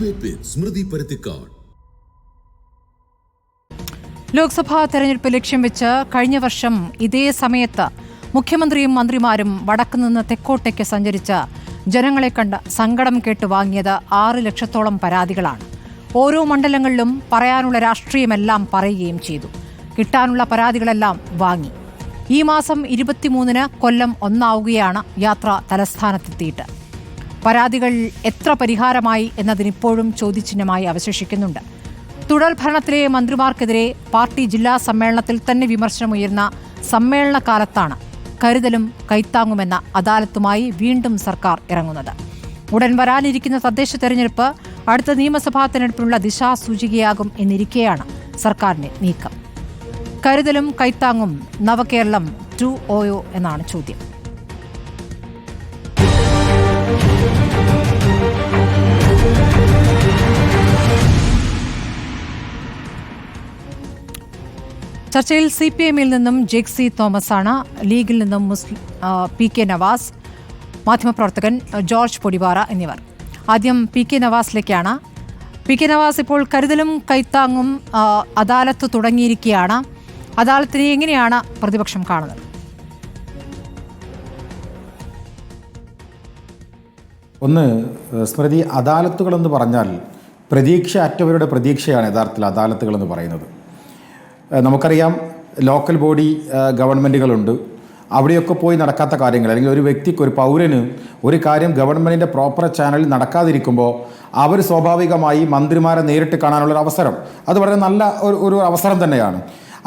Debate with Smruthy Paruthikad. Lok Sabha തെരഞ്ഞെടുപ്പ് ലക്ഷ്യം വെച്ച് കഴിഞ്ഞ വർഷം ഇതേ സമയത്ത് മുഖ്യമന്ത്രിയും മന്ത്രിമാരും വടക്കുനിന്ന് തെക്കോട്ടേക്ക് സഞ്ചരിച്ച ജനങ്ങളെ കണ്ട് സങ്കടം കേട്ട് വാങ്ങിയത് 6 ലക്ഷത്തോളം പരാതികളാണ്. ഓരോ മണ്ഡലങ്ങളിലും പറയാനുള്ള രാഷ്ട്രീയമെല്ലാം പറയുകയും ചെയ്തു. കിട്ടാനുള്ള പരാതികളെല്ലാം വാങ്ങി. ഈ മാസം 23-ന് കൊല്ലം ഒന്നാവുകയാണ് യാത്ര തലസ്ഥാനത്തെത്തിയിട്ട്. പരാതികൾ എത്ര പരിഹാരമായി എന്നതിനിപ്പോഴും ചോദ്യചിഹ്നമായി അവശേഷിക്കുന്നുണ്ട്. തുടർ ഭരണത്തിലെ മന്ത്രിമാർക്കെതിരെ പാർട്ടി ജില്ലാ സമ്മേളനത്തിൽ തന്നെ വിമർശനമുയർന്ന സമ്മേളന കാലത്താണ് കരുതലും കൈത്താങ്ങുമെന്ന അദാലത്തുമായി വീണ്ടും സർക്കാർ ഇറങ്ങുന്നത്. ഉടൻ വരാനിരിക്കുന്ന തദ്ദേശ തെരഞ്ഞെടുപ്പ് അടുത്ത നിയമസഭാ തെരഞ്ഞെടുപ്പിനുള്ള ദിശാസൂചികയാകും എന്നിരിക്കെയാണ് സർക്കാരിന്റെ നീക്കം. കരുതലും കൈത്താങ്ങും നവകേരളം 2.0 എന്നാണ് ചോദ്യം. ചർച്ചയിൽ CPIMൽ നിന്നും ജെക്സി തോമസ് ആണ്, ലീഗിൽ നിന്നും PK നവാസ്, മാധ്യമപ്രവർത്തകൻ ജോർജ് പൊടിപാറ എന്നിവർ. ആദ്യം PK നവാസിലേക്കാണ്. PK നവാസ്, ഇപ്പോൾ കരുതലും കൈത്താങ്ങും അദാലത്ത് തുടങ്ങിയിരിക്കുകയാണ്. അദാലത്തിനെ എങ്ങനെയാണ് പ്രതിപക്ഷം കാണുന്നത്? ഒന്ന്, സ്മൃതി, അദാലത്തുകളെന്ന് പറഞ്ഞാൽ പ്രതീക്ഷ അറ്റവരുടെ പ്രതീക്ഷയാണ് യഥാർത്ഥത്തിൽ അദാലത്തുകളെന്ന് പറയുന്നത്. നമുക്കറിയാം, ലോക്കൽ ബോഡി ഗവൺമെൻറ്റുകളുണ്ട്. അവിടെയൊക്കെ പോയി നടക്കാത്ത കാര്യങ്ങൾ, അല്ലെങ്കിൽ ഒരു വ്യക്തിക്ക്, ഒരു പൗരന് ഒരു കാര്യം ഗവൺമെൻറ്റിൻ്റെ പ്രോപ്പർ ചാനലിൽ നടക്കാതിരിക്കുമ്പോൾ അവർ സ്വാഭാവികമായി മന്ത്രിമാരെ നേരിട്ട് കാണാനുള്ളൊരു അവസരം, അത് വളരെ നല്ല ഒരു അവസരം തന്നെയാണ്.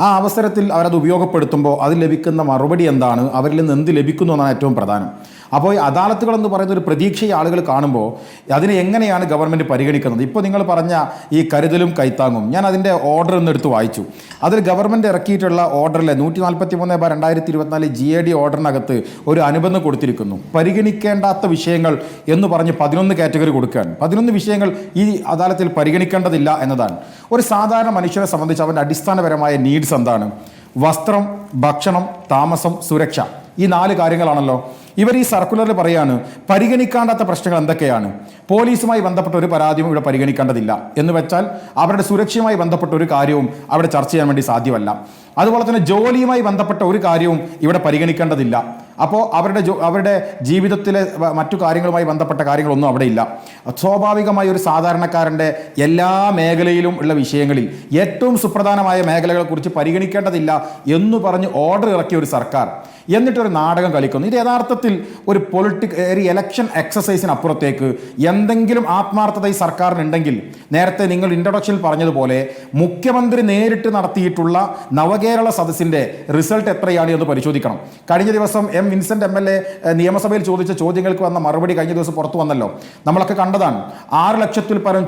ആ അവസരത്തിൽ അവരത് ഉപയോഗപ്പെടുത്തുമ്പോൾ അതിൽ ലഭിക്കുന്ന മറുപടി എന്താണ്, അവരിൽ നിന്ന് എന്ത് ലഭിക്കുന്നു എന്നാണ് ഏറ്റവും പ്രധാനം. അപ്പോൾ ഈ അദാലത്തുകളെന്ന് പറയുന്ന ഒരു പ്രതീക്ഷയെ ആളുകൾ കാണുമ്പോൾ അതിനെ എങ്ങനെയാണ് ഗവൺമെൻറ് പരിഗണിക്കുന്നത്? ഇപ്പോൾ നിങ്ങൾ പറഞ്ഞ ഈ കരുതലും കൈത്താങ്ങും, ഞാൻ അതിൻ്റെ ഓർഡർ എടുത്ത് വായിച്ചു. അതിൽ ഗവൺമെൻറ് ഇറക്കിയിട്ടുള്ള ഓർഡറിലെ 143/2024 GAD ഓർഡറിനകത്ത് ഒരു അനുബന്ധം കൊടുത്തിരിക്കുന്നു. പരിഗണിക്കേണ്ടാത്ത വിഷയങ്ങൾ എന്ന് പറഞ്ഞ് 11 കാറ്റഗറി കൊടുക്കുകയാണ്. 11 വിഷയങ്ങൾ ഈ അദാലത്തിൽ പരിഗണിക്കേണ്ടതില്ല എന്നതാണ്. ഒരു സാധാരണ മനുഷ്യരെ സംബന്ധിച്ച് അവൻ്റെ അടിസ്ഥാനപരമായ നീഡ്സ് എന്താണ്? വസ്ത്രം, ഭക്ഷണം, താമസം, സുരക്ഷ. ഈ 4 കാര്യങ്ങളാണല്ലോ. ഇവർ ഈ സർക്കുലറിൽ പറയാണ് പരിഗണിക്കാണ്ടാത്ത പ്രശ്നങ്ങൾ എന്തൊക്കെയാണ്. പോലീസുമായി ബന്ധപ്പെട്ട ഒരു പരാതിയും ഇവിടെ പരിഗണിക്കേണ്ടതില്ല എന്ന് വെച്ചാൽ അവരുടെ സുരക്ഷയുമായി ബന്ധപ്പെട്ട ഒരു കാര്യവും അവിടെ ചർച്ച ചെയ്യാൻ വേണ്ടി സാധ്യമല്ല. അതുപോലെ തന്നെ ജോലിയുമായി ബന്ധപ്പെട്ട ഒരു കാര്യവും ഇവിടെ പരിഗണിക്കേണ്ടതില്ല. അപ്പോൾ അവരുടെ ജീവിതത്തിലെ മറ്റു കാര്യങ്ങളുമായി ബന്ധപ്പെട്ട കാര്യങ്ങളൊന്നും അവിടെ ഇല്ല. സ്വാഭാവികമായി ഒരു സാധാരണക്കാരൻ്റെ എല്ലാ മേഖലയിലും ഉള്ള വിഷയങ്ങളിൽ ഏറ്റവും സുപ്രധാനമായ മേഖലകളെക്കുറിച്ച് പരിഗണിക്കേണ്ടതില്ല എന്ന് പറഞ്ഞ് ഓർഡർ ഇറക്കിയ ഒരു സർക്കാർ എന്നിട്ടൊരു നാടകം കളിക്കുന്നു. ഇത് യഥാർത്ഥത്തിൽ ഒരു ഇലക്ഷൻ എക്സസൈസിനപ്പുറത്തേക്ക് എന്തെങ്കിലും ആത്മാർത്ഥത ഈ സർക്കാരിനുണ്ടെങ്കിൽ, നേരത്തെ നിങ്ങൾ ഇൻട്രൊഡക്ഷനിൽ പറഞ്ഞതുപോലെ മുഖ്യമന്ത്രി നേരിട്ട് നടത്തിയിട്ടുള്ള നവകേരള സദസ്സിൻ്റെ റിസൾട്ട് എത്രയാണ് എന്ന് പരിശോധിക്കണം. കഴിഞ്ഞ ദിവസം വിൻസെന്റ് MLA നിയമസഭയിൽ ചോദിച്ച ചോദ്യങ്ങൾക്ക് വന്ന മറുപടി കഴിഞ്ഞ ദിവസം പുറത്തു വന്നല്ലോ. നമ്മളൊക്കെ കണ്ടതാണ്. 6 ലക്ഷത്തിൽ പരം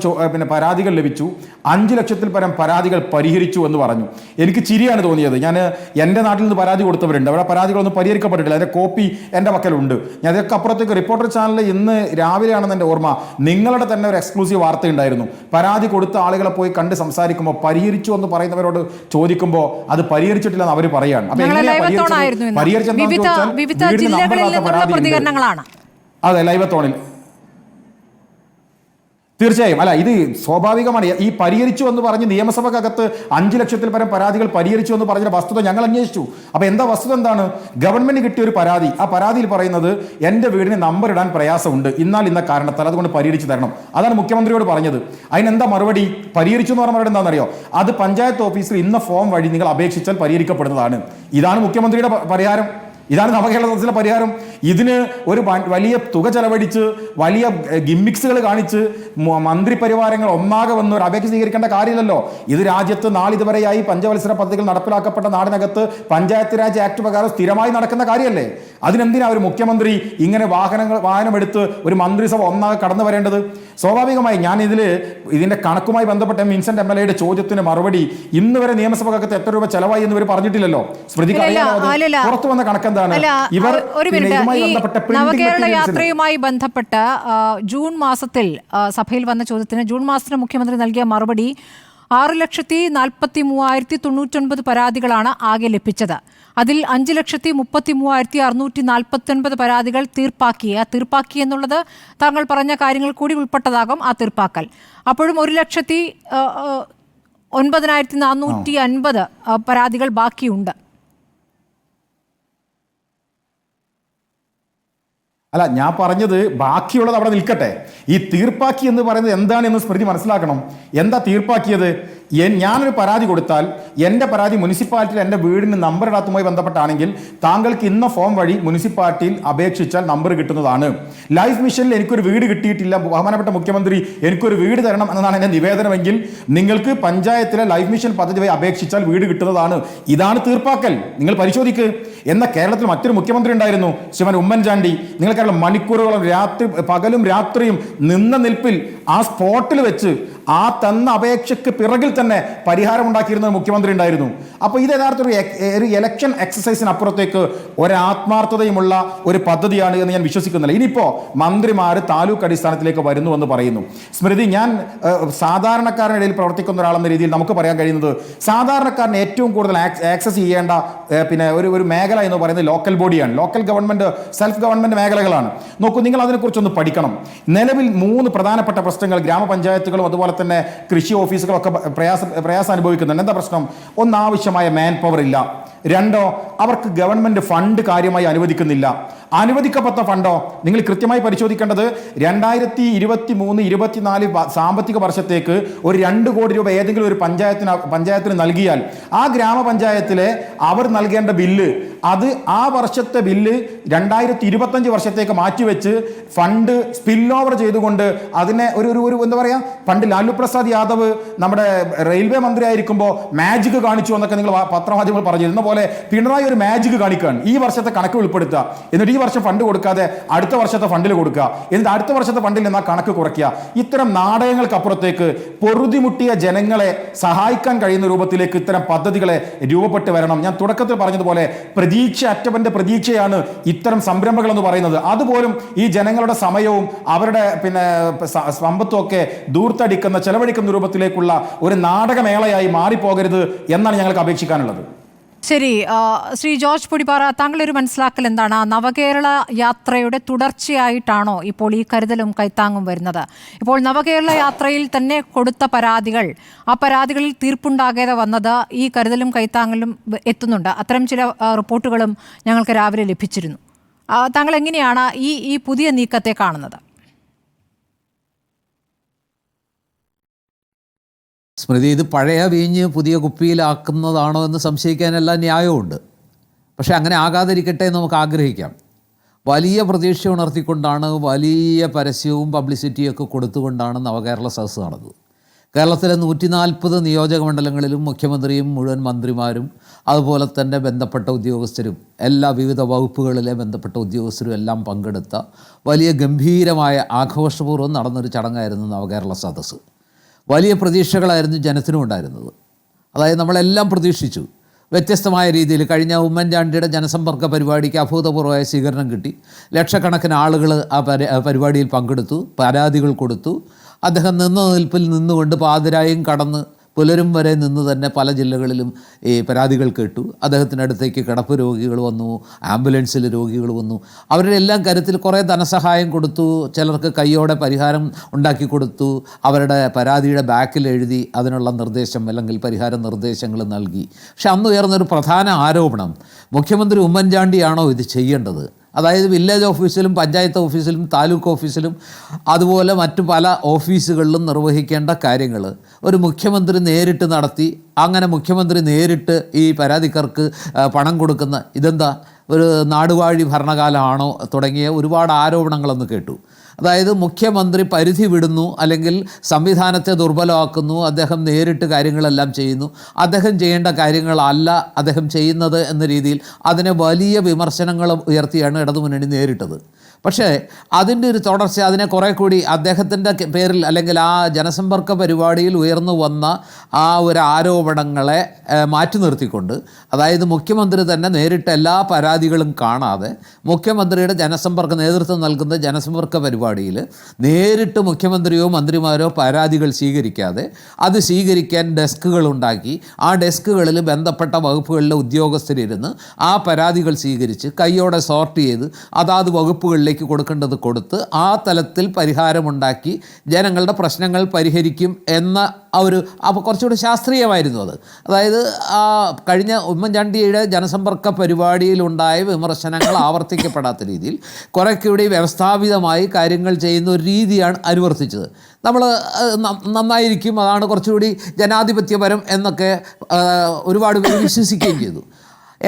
പരാതികൾ ലഭിച്ചു, 5 ലക്ഷത്തിൽ പരം പരാതികൾ പരിഹരിച്ചു എന്ന് പറഞ്ഞു. എനിക്ക് ചിരിയാണ് തോന്നിയത്. ഞാൻ എൻ്റെ നാട്ടിൽ നിന്ന് പരാതി കൊടുത്തവരുണ്ട്, അവിടെ പരാതികളൊന്നും പരിഹരിക്കപ്പെട്ടിട്ടില്ല. അതിൻ്റെ കോപ്പി എൻ്റെ പക്കലുണ്ട്. ഞാൻ അതൊക്കെ അപ്പുറത്തേക്ക് റിപ്പോർട്ടർ ചാനലിൽ ഇന്ന് രാവിലെയാണെന്ന് എൻ്റെ ഓർമ്മ, നിങ്ങളുടെ തന്നെ ഒരു എക്സ്ക്ലൂസീവ് വാർത്ത ഉണ്ടായിരുന്നു. പരാതി കൊടുത്ത ആളുകളെ പോയി കണ്ട് സംസാരിക്കുമ്പോൾ പരിഹരിച്ചു എന്ന് പറയുന്നവരോട് ചോദിക്കുമ്പോൾ അത് പരിഹരിച്ചിട്ടില്ലെന്ന് അവർ പറയാണ്. അപ്പൊ അതെ, ലൈവത്തോണിൽ തീർച്ചയായും അല്ല, ഇത് സ്വാഭാവികമാണ്. ഈ പരിഹരിച്ചു എന്ന് പറഞ്ഞ് നിയമസഭക്കകത്ത് 5 ലക്ഷത്തിൽ പരം പരാതികൾ പരിഹരിച്ചു എന്ന് പറഞ്ഞ വസ്തുത ഞങ്ങൾ അന്വേഷിച്ചു. അപ്പോൾ എന്താ വസ്തുത എന്താണ്? ഗവൺമെന്റ് കിട്ടിയ ഒരു പരാതി, ആ പരാതിയിൽ പറയുന്നത് എൻ്റെ വീടിന് നമ്പർ ഇടാൻ പ്രയാസമുണ്ട്, ഇന്ന കാരണത്താൽ, അതുകൊണ്ട് പരിഹരിച്ചു തരണം. അതാണ് മുഖ്യമന്ത്രിയോട് പറഞ്ഞത്. അതിനെന്താ മറുപടി? പരിഹരിച്ചു എന്ന് പറഞ്ഞ മറുപടി എന്താണെന്നറിയോ? അത് പഞ്ചായത്ത് ഓഫീസിൽ ഇന്ന ഫോം വഴി നിങ്ങൾ അപേക്ഷിച്ചാൽ പരിഹരിക്കപ്പെടുന്നതാണ്. ഇതാണ് മുഖ്യമന്ത്രിയുടെ പരിഹാരം. ഇതാണ് നവകേരള സദസ്സിലെ പരിഹാരം. ഇതിന് ഒരു വലിയ തുക ചെലവഴിച്ച് വലിയ ഗിമ്മിക്സുകൾ കാണിച്ച് മന്ത്രിപരിവാരങ്ങൾ ഒന്നാകെ വന്ന് ഒരു അപേക്ഷ സ്വീകരിക്കേണ്ട കാര്യമില്ലല്ലോ. ഇത് രാജ്യത്ത് നാളിതുവരെയായി പഞ്ചവത്സര പദ്ധതികൾ നടപ്പിലാക്കപ്പെട്ട നാടിനകത്ത് പഞ്ചായത്ത് രാജ് ആക്ട് പ്രകാരം സ്ഥിരമായി നടക്കുന്ന കാര്യമല്ലേ. അതിനെന്തിനാ ഒരു മുഖ്യമന്ത്രി ഇങ്ങനെ വാഹനമെടുത്ത് ഒരു മന്ത്രിസഭ ഒന്നാകെ കടന്നു വരേണ്ടത്? സ്വാഭാവികമായി ഞാൻ ഇതിന്റെ കണക്കുമായി ബന്ധപ്പെട്ട വിൻസെന്റ് MLA ചോദ്യത്തിന് മറുപടി ഇന്ന് വരെ നിയമസഭക്കകത്ത് എത്ര രൂപ ചെലവായി എന്ന് ഇവർ പറഞ്ഞിട്ടില്ലല്ലോ. സ്മൃതിക്ക് അറിയാമോ പുറത്തു വന്ന കണക്ക്? നവകേരള യാത്രയുമായി ബന്ധപ്പെട്ട് ജൂൺ മാസത്തിൽ സഭയിൽ വന്ന ചോദ്യത്തിന് ജൂൺ മാസത്തിന് മുഖ്യമന്ത്രി നൽകിയ മറുപടി 6,43,099 പരാതികളാണ് ആകെ ലഭിച്ചത്. അതിൽ 5,33,649 പരാതികൾ തീർപ്പാക്കി. ആ തീർപ്പാക്കി എന്നുള്ളത് താങ്കൾ പറഞ്ഞ കാര്യങ്ങൾ കൂടി ഉൾപ്പെട്ടതാകും ആ തീർപ്പാക്കൽ. അപ്പോഴും 1,09,450 പരാതികൾ ബാക്കിയുണ്ട്. അല്ല, ഞാൻ പറഞ്ഞത് ബാക്കിയുള്ളത് അവിടെ നിൽക്കട്ടെ. ഈ തീർപ്പാക്കി എന്ന് പറയുന്നത് എന്താണെന്ന് സ്മൃതി മനസ്സിലാക്കണം. എന്താ തീർപ്പാക്കിയത്? ഞാനൊരു പരാതി കൊടുത്താൽ എൻ്റെ പരാതി മുനിസിപ്പാലിറ്റിയിൽ എൻ്റെ വീടിന് നമ്പർ ഇടാത്തതുമായി ബന്ധപ്പെട്ടാണെങ്കിൽ താങ്കൾക്ക് ഇന്ന ഫോം വഴി മുനിസിപ്പാലിറ്റിയിൽ അപേക്ഷിച്ചാൽ നമ്പർ കിട്ടുന്നതാണ്. ലൈഫ് മിഷനിൽ എനിക്കൊരു വീട് കിട്ടിയിട്ടില്ല, ബഹുമാനപ്പെട്ട മുഖ്യമന്ത്രി എനിക്കൊരു വീട് തരണം എന്നതാണ് എൻ്റെ നിവേദനമെങ്കിൽ നിങ്ങൾക്ക് പഞ്ചായത്തിലെ ലൈഫ് മിഷൻ പദ്ധതി വഴി അപേക്ഷിച്ചാൽ വീട് കിട്ടുന്നതാണ്. ഇതാണ് തീർപ്പാക്കൽ. നിങ്ങൾ പരിശോധിക്ക്. എന്നാൽ കേരളത്തിൽ മറ്റൊരു മുഖ്യമന്ത്രി ഉണ്ടായിരുന്നു, ശ്രീമാൻ ഉമ്മൻചാണ്ടി. നിങ്ങൾക്കറിയാം, മണിക്കൂറുകളോളം പകലും രാത്രിയും നിന്ന നിൽപ്പിൽ ആ സ്പോട്ടിൽ വെച്ച് ആ തന്ന അപേക്ഷയ്ക്ക് പിറകിൽ തന്നെ പരിഹാരം ഉണ്ടാക്കിയിരുന്ന മുഖ്യമന്ത്രി ഉണ്ടായിരുന്നു. അപ്പോൾ ഇത് യഥാർത്ഥ ഒരു ഇലക്ഷൻ എക്സസൈസിനപ്പുറത്തേക്ക് ഒരാത്മാർത്ഥതയുമുള്ള ഒരു പദ്ധതിയാണ് എന്ന് ഞാൻ വിശ്വസിക്കുന്നില്ല. ഇനിയിപ്പോൾ മന്ത്രിമാർ താലൂക്ക് അടിസ്ഥാനത്തിലേക്ക് വരുന്നുവെന്ന് പറയുന്നു. സ്മൃതി, ഞാൻ സാധാരണക്കാരനിടയിൽ പ്രവർത്തിക്കുന്ന ഒരാളെന്ന രീതിയിൽ നമുക്ക് പറയാൻ കഴിയുന്നത് സാധാരണക്കാരന് ഏറ്റവും കൂടുതൽ ആക്സസ് ചെയ്യേണ്ട പിന്നെ ഒരു മേഖല എന്ന് പറയുന്നത് ലോക്കൽ ബോഡിയാണ്. ലോക്കൽ ഗവൺമെൻറ്, സെൽഫ് ഗവൺമെൻറ് മേഖലകളാണ്. നോക്കൂ, നിങ്ങൾ അതിനെക്കുറിച്ചൊന്ന് പഠിക്കണം. നിലവിൽ 3 പ്രധാനപ്പെട്ട പ്രശ്നങ്ങൾ ഗ്രാമപഞ്ചായത്തുകളും അതുപോലെ തന്നെ കൃഷി ഓഫീസുകളൊക്കെ പ്രയാസം അനുഭവിക്കുന്നുണ്ട്. എന്താ പ്രശ്നം? ഒന്ന്, ആവശ്യമായ മാൻ പവർ ഇല്ല. 2, അവർക്ക് ഗവൺമെൻറ് ഫണ്ട് കാര്യമായി അനുവദിക്കുന്നില്ല. അനുവദിക്കപ്പെട്ട ഫണ്ടോ നിങ്ങൾ കൃത്യമായി പരിശോധിക്കേണ്ടത് 2023-24 സാമ്പത്തിക വർഷത്തേക്ക് ഒരു 2 കോടി രൂപ ഏതെങ്കിലും ഒരു പഞ്ചായത്തിന് നൽകിയാൽ ആ ഗ്രാമപഞ്ചായത്തിലെ അവർ നൽകേണ്ട ബില്ല് അത് ആ വർഷത്തെ ബില്ല് 2025 വർഷത്തേക്ക് മാറ്റിവെച്ച് ഫണ്ട് സ്പിൽ ഓവർ ചെയ്തുകൊണ്ട് അതിനെ ഒരു എന്താ പറയുക, പണ്ട് ലാലു പ്രസാദ് യാദവ് നമ്മുടെ റെയിൽവേ മന്ത്രി ആയിരിക്കുമ്പോൾ മാജിക് കാണിച്ചു എന്നൊക്കെ നിങ്ങൾ പത്രമാധ്യമങ്ങൾ പറഞ്ഞിരുന്ന പോലെ പിണറായി ഒരു മാജിക് കാണിക്കുകയാണ്. ഈ വർഷത്തെ കണക്ക് ഉൾപ്പെടുത്തുക, എന്നിട്ട് ഈ വർഷം ഫണ്ട് കൊടുക്കാതെ അടുത്ത വർഷത്തെ ഫണ്ടിൽ കൊടുക്കുക, എന്നിട്ട് അടുത്ത വർഷത്തെ ഫണ്ടിൽ നിന്ന് ആ കണക്ക് കുറയ്ക്കുക. ഇത്തരം നാടകങ്ങൾക്കപ്പുറത്തേക്ക് പൊറുതിമുട്ടിയ ജനങ്ങളെ സഹായിക്കാൻ കഴിയുന്ന രൂപത്തിലേക്ക് ഇത്തരം പദ്ധതികളെ രൂപപ്പെട്ട് വരണം. ഞാൻ തുടക്കത്തിൽ പറഞ്ഞതുപോലെ പ്രതീക്ഷ അറ്റവന്റെ പ്രതീക്ഷയാണ് ഇത്തരം സംരംഭങ്ങൾ എന്ന് പറയുന്നത്. അതുപോലും ഈ ജനങ്ങളുടെ സമയവും അവരുടെ സമ്പത്തും ഒക്കെ ദൂർത്തടിക്കുന്ന ചെലവഴിക്കുന്ന രൂപത്തിലേക്കുള്ള ഒരു നാടകമേളയായി മാറിപ്പോകരുത് എന്നാണ് ഞങ്ങൾക്ക് അപേക്ഷിക്കാനുള്ളത്. ശരി, ശ്രീ ജോർജ് പൊടിപ്പാറ, താങ്കളൊരു മനസ്സിലാക്കൽ എന്താണ്? നവകേരള യാത്രയുടെ തുടർച്ചയായിട്ടാണോ ഇപ്പോൾ ഈ കരുതലും കൈത്താങ്ങും വരുന്നത്? ഇപ്പോൾ നവകേരള യാത്രയിൽ തന്നെ കൊടുത്ത പരാതികൾ, ആ പരാതികളിൽ തീർപ്പുണ്ടാകാതെ വന്നത് ഈ കരുതലും കൈത്താങ്ങലും എത്തുന്നുണ്ട്. അത്തരം ചില റിപ്പോർട്ടുകളും ഞങ്ങൾക്ക് രാവിലെ ലഭിച്ചിരുന്നു. താങ്കൾ എങ്ങനെയാണ് ഈ പുതിയ നീക്കത്തെ കാണുന്നത്? സ്മൃതി, ഇത് പഴയ വീഞ്ഞ് പുതിയ കുപ്പിയിലാക്കുന്നതാണോ എന്ന് സംശയിക്കാനെല്ലാം ന്യായമുണ്ട്. പക്ഷേ അങ്ങനെ ആകാതിരിക്കട്ടെ എന്ന് നമുക്ക് ആഗ്രഹിക്കാം. വലിയ പ്രതീക്ഷ ഉണർത്തിക്കൊണ്ടാണ്, വലിയ പരസ്യവും പബ്ലിസിറ്റിയൊക്കെ കൊടുത്തുകൊണ്ടാണ് നവകേരള സദസ്സ് നടന്നത്. കേരളത്തിലെ 140 നിയോജക മണ്ഡലങ്ങളിലും മുഖ്യമന്ത്രിയും മുഴുവൻ മന്ത്രിമാരും അതുപോലെ തന്നെ ബന്ധപ്പെട്ട ഉദ്യോഗസ്ഥരും എല്ലാ വിവിധ വകുപ്പുകളിലെ ബന്ധപ്പെട്ട ഉദ്യോഗസ്ഥരും എല്ലാം പങ്കെടുത്ത വലിയ ഗംഭീരമായ ആഘോഷപൂർവ്വം നടന്നൊരു ചടങ്ങായിരുന്നു നവകേരള സദസ്സ്. വലിയ പ്രതീക്ഷകളായിരുന്നു ജനത്തിനും ഉണ്ടായിരുന്നത്. അതായത് നമ്മളെല്ലാം പ്രതീക്ഷിച്ചു. വ്യത്യസ്തമായ രീതിയിൽ കഴിഞ്ഞ ഉമ്മൻചാണ്ടിയുടെ ജനസമ്പർക്ക പരിപാടിക്ക് അഭൂതപൂർവമായ സ്വീകരണം കിട്ടി. ലക്ഷക്കണക്കിന് ആളുകൾ ആ പരിപാടിയിൽ പങ്കെടുത്തു, പരാതികൾ കൊടുത്തു. അദ്ദേഹം നിന്ന നിൽപ്പിൽ നിന്നുകൊണ്ട് പാതിരായും കടന്ന് പുലരും വരെ നിന്ന് തന്നെ പല ജില്ലകളിലും ഈ പരാതികൾ കേട്ടു. അദ്ദേഹത്തിനടുത്തേക്ക് കിടപ്പ് രോഗികൾ വന്നു, ആംബുലൻസിൽ രോഗികൾ വന്നു. അവരുടെ എല്ലാം കാര്യത്തിൽ കുറേ ധനസഹായം കൊടുത്തു, ചിലർക്ക് കൈയോടെ പരിഹാരം ഉണ്ടാക്കി കൊടുത്തു, അവരുടെ പരാതിയുടെ ബാക്കിൽ എഴുതി അതിനുള്ള നിർദ്ദേശം അല്ലെങ്കിൽ പരിഹാര നിർദ്ദേശങ്ങൾ നൽകി. പക്ഷെ അന്ന് ഉയർന്നൊരു പ്രധാന ആരോപണം, മുഖ്യമന്ത്രി ഉമ്മൻചാണ്ടിയാണോ ഇത് ചെയ്യേണ്ടത്? അതായത് വില്ലേജ് ഓഫീസിലും പഞ്ചായത്ത് ഓഫീസിലും താലൂക്ക് ഓഫീസിലും അതുപോലെ മറ്റു പല ഓഫീസുകളിലും നിർവഹിക്കേണ്ട കാര്യങ്ങൾ ഒരു മുഖ്യമന്ത്രി നേരിട്ട് നടത്തി, അങ്ങനെ മുഖ്യമന്ത്രി നേരിട്ട് ഈ പരാതിക്കാർക്ക് പണം കൊടുക്കുന്ന, ഇതെന്താ ഒരു നാടുവാഴി ഭരണകാലമാണോ തുടങ്ങിയ ഒരുപാട് ആരോപണങ്ങളെന്ന് കേട്ടു. അതായത് മുഖ്യമന്ത്രി പരിധി വിടുന്നു, അല്ലെങ്കിൽ സംവിധാനത്തെ ദുർബലമാക്കുന്നു, അദ്ദേഹം നേരിട്ട് കാര്യങ്ങളെല്ലാം ചെയ്യുന്നു, അദ്ദേഹം ചെയ്യേണ്ട കാര്യങ്ങളല്ല അദ്ദേഹം ചെയ്യുന്നത് എന്ന രീതിയിൽ അതിനെ വലിയ വിമർശനങ്ങൾ ഉയർത്തിയാണ് ഇടതുമുന്നണി നേരിട്ടത്. പക്ഷേ അതിൻ്റെ ഒരു തുടർച്ച, അതിനെ കുറേ കൂടി അദ്ദേഹത്തിൻ്റെ പേരിൽ അല്ലെങ്കിൽ ആ ജനസമ്പർക്ക പരിപാടിയിൽ ഉയർന്നു വന്ന ആ ഒരു ആരോപണങ്ങളെ മാറ്റി നിർത്തിക്കൊണ്ട്, അതായത് മുഖ്യമന്ത്രി തന്നെ നേരിട്ട് എല്ലാ പരാതികളും കാണാതെ മുഖ്യമന്ത്രിയുടെ നേതൃത്വം നൽകുന്ന ജനസമ്പർക്ക പരിപാടിയിൽ നേരിട്ട് മുഖ്യമന്ത്രിയോ മന്ത്രിമാരോ പരാതികൾ സ്വീകരിക്കാതെ അത് സ്വീകരിക്കാൻ ഡെസ്കുകൾ ഉണ്ടാക്കി, ആ ഡെസ്കുകളിൽ ബന്ധപ്പെട്ട വകുപ്പുകളിലെ ഉദ്യോഗസ്ഥരിരുന്ന് ആ പരാതികൾ സ്വീകരിച്ച് കൈയോടെ സോർട്ട് ചെയ്ത് അതാത് വകുപ്പുകളിലേക്ക് കൊടുക്കേണ്ടത് കൊടുത്ത് ആ തലത്തിൽ പരിഹാരമുണ്ടാക്കി ജനങ്ങളുടെ പ്രശ്നങ്ങൾ പരിഹരിക്കും എന്ന അപ്പോൾ കുറച്ചുകൂടി ശാസ്ത്രീയമായിരുന്നു അത്. അതായത് കഴിഞ്ഞ ഉമ്മൻചാണ്ടിയുടെ ജനസമ്പർക്ക പരിപാടിയിലുണ്ടായ വിമർശനങ്ങൾ ആവർത്തിക്കപ്പെടാത്ത രീതിയിൽ കുറേ കൂടി വ്യവസ്ഥാപിതമായി കാര്യങ്ങൾ ചെയ്യുന്ന ഒരു രീതിയാണ് അനുവർത്തിച്ചത്. നമ്മൾ നന്നായിരിക്കും, അതാണ് കുറച്ചുകൂടി ജനാധിപത്യപരം എന്നൊക്കെ ഒരുപാട് പേര് വിശ്വസിക്കുകയും ചെയ്തു.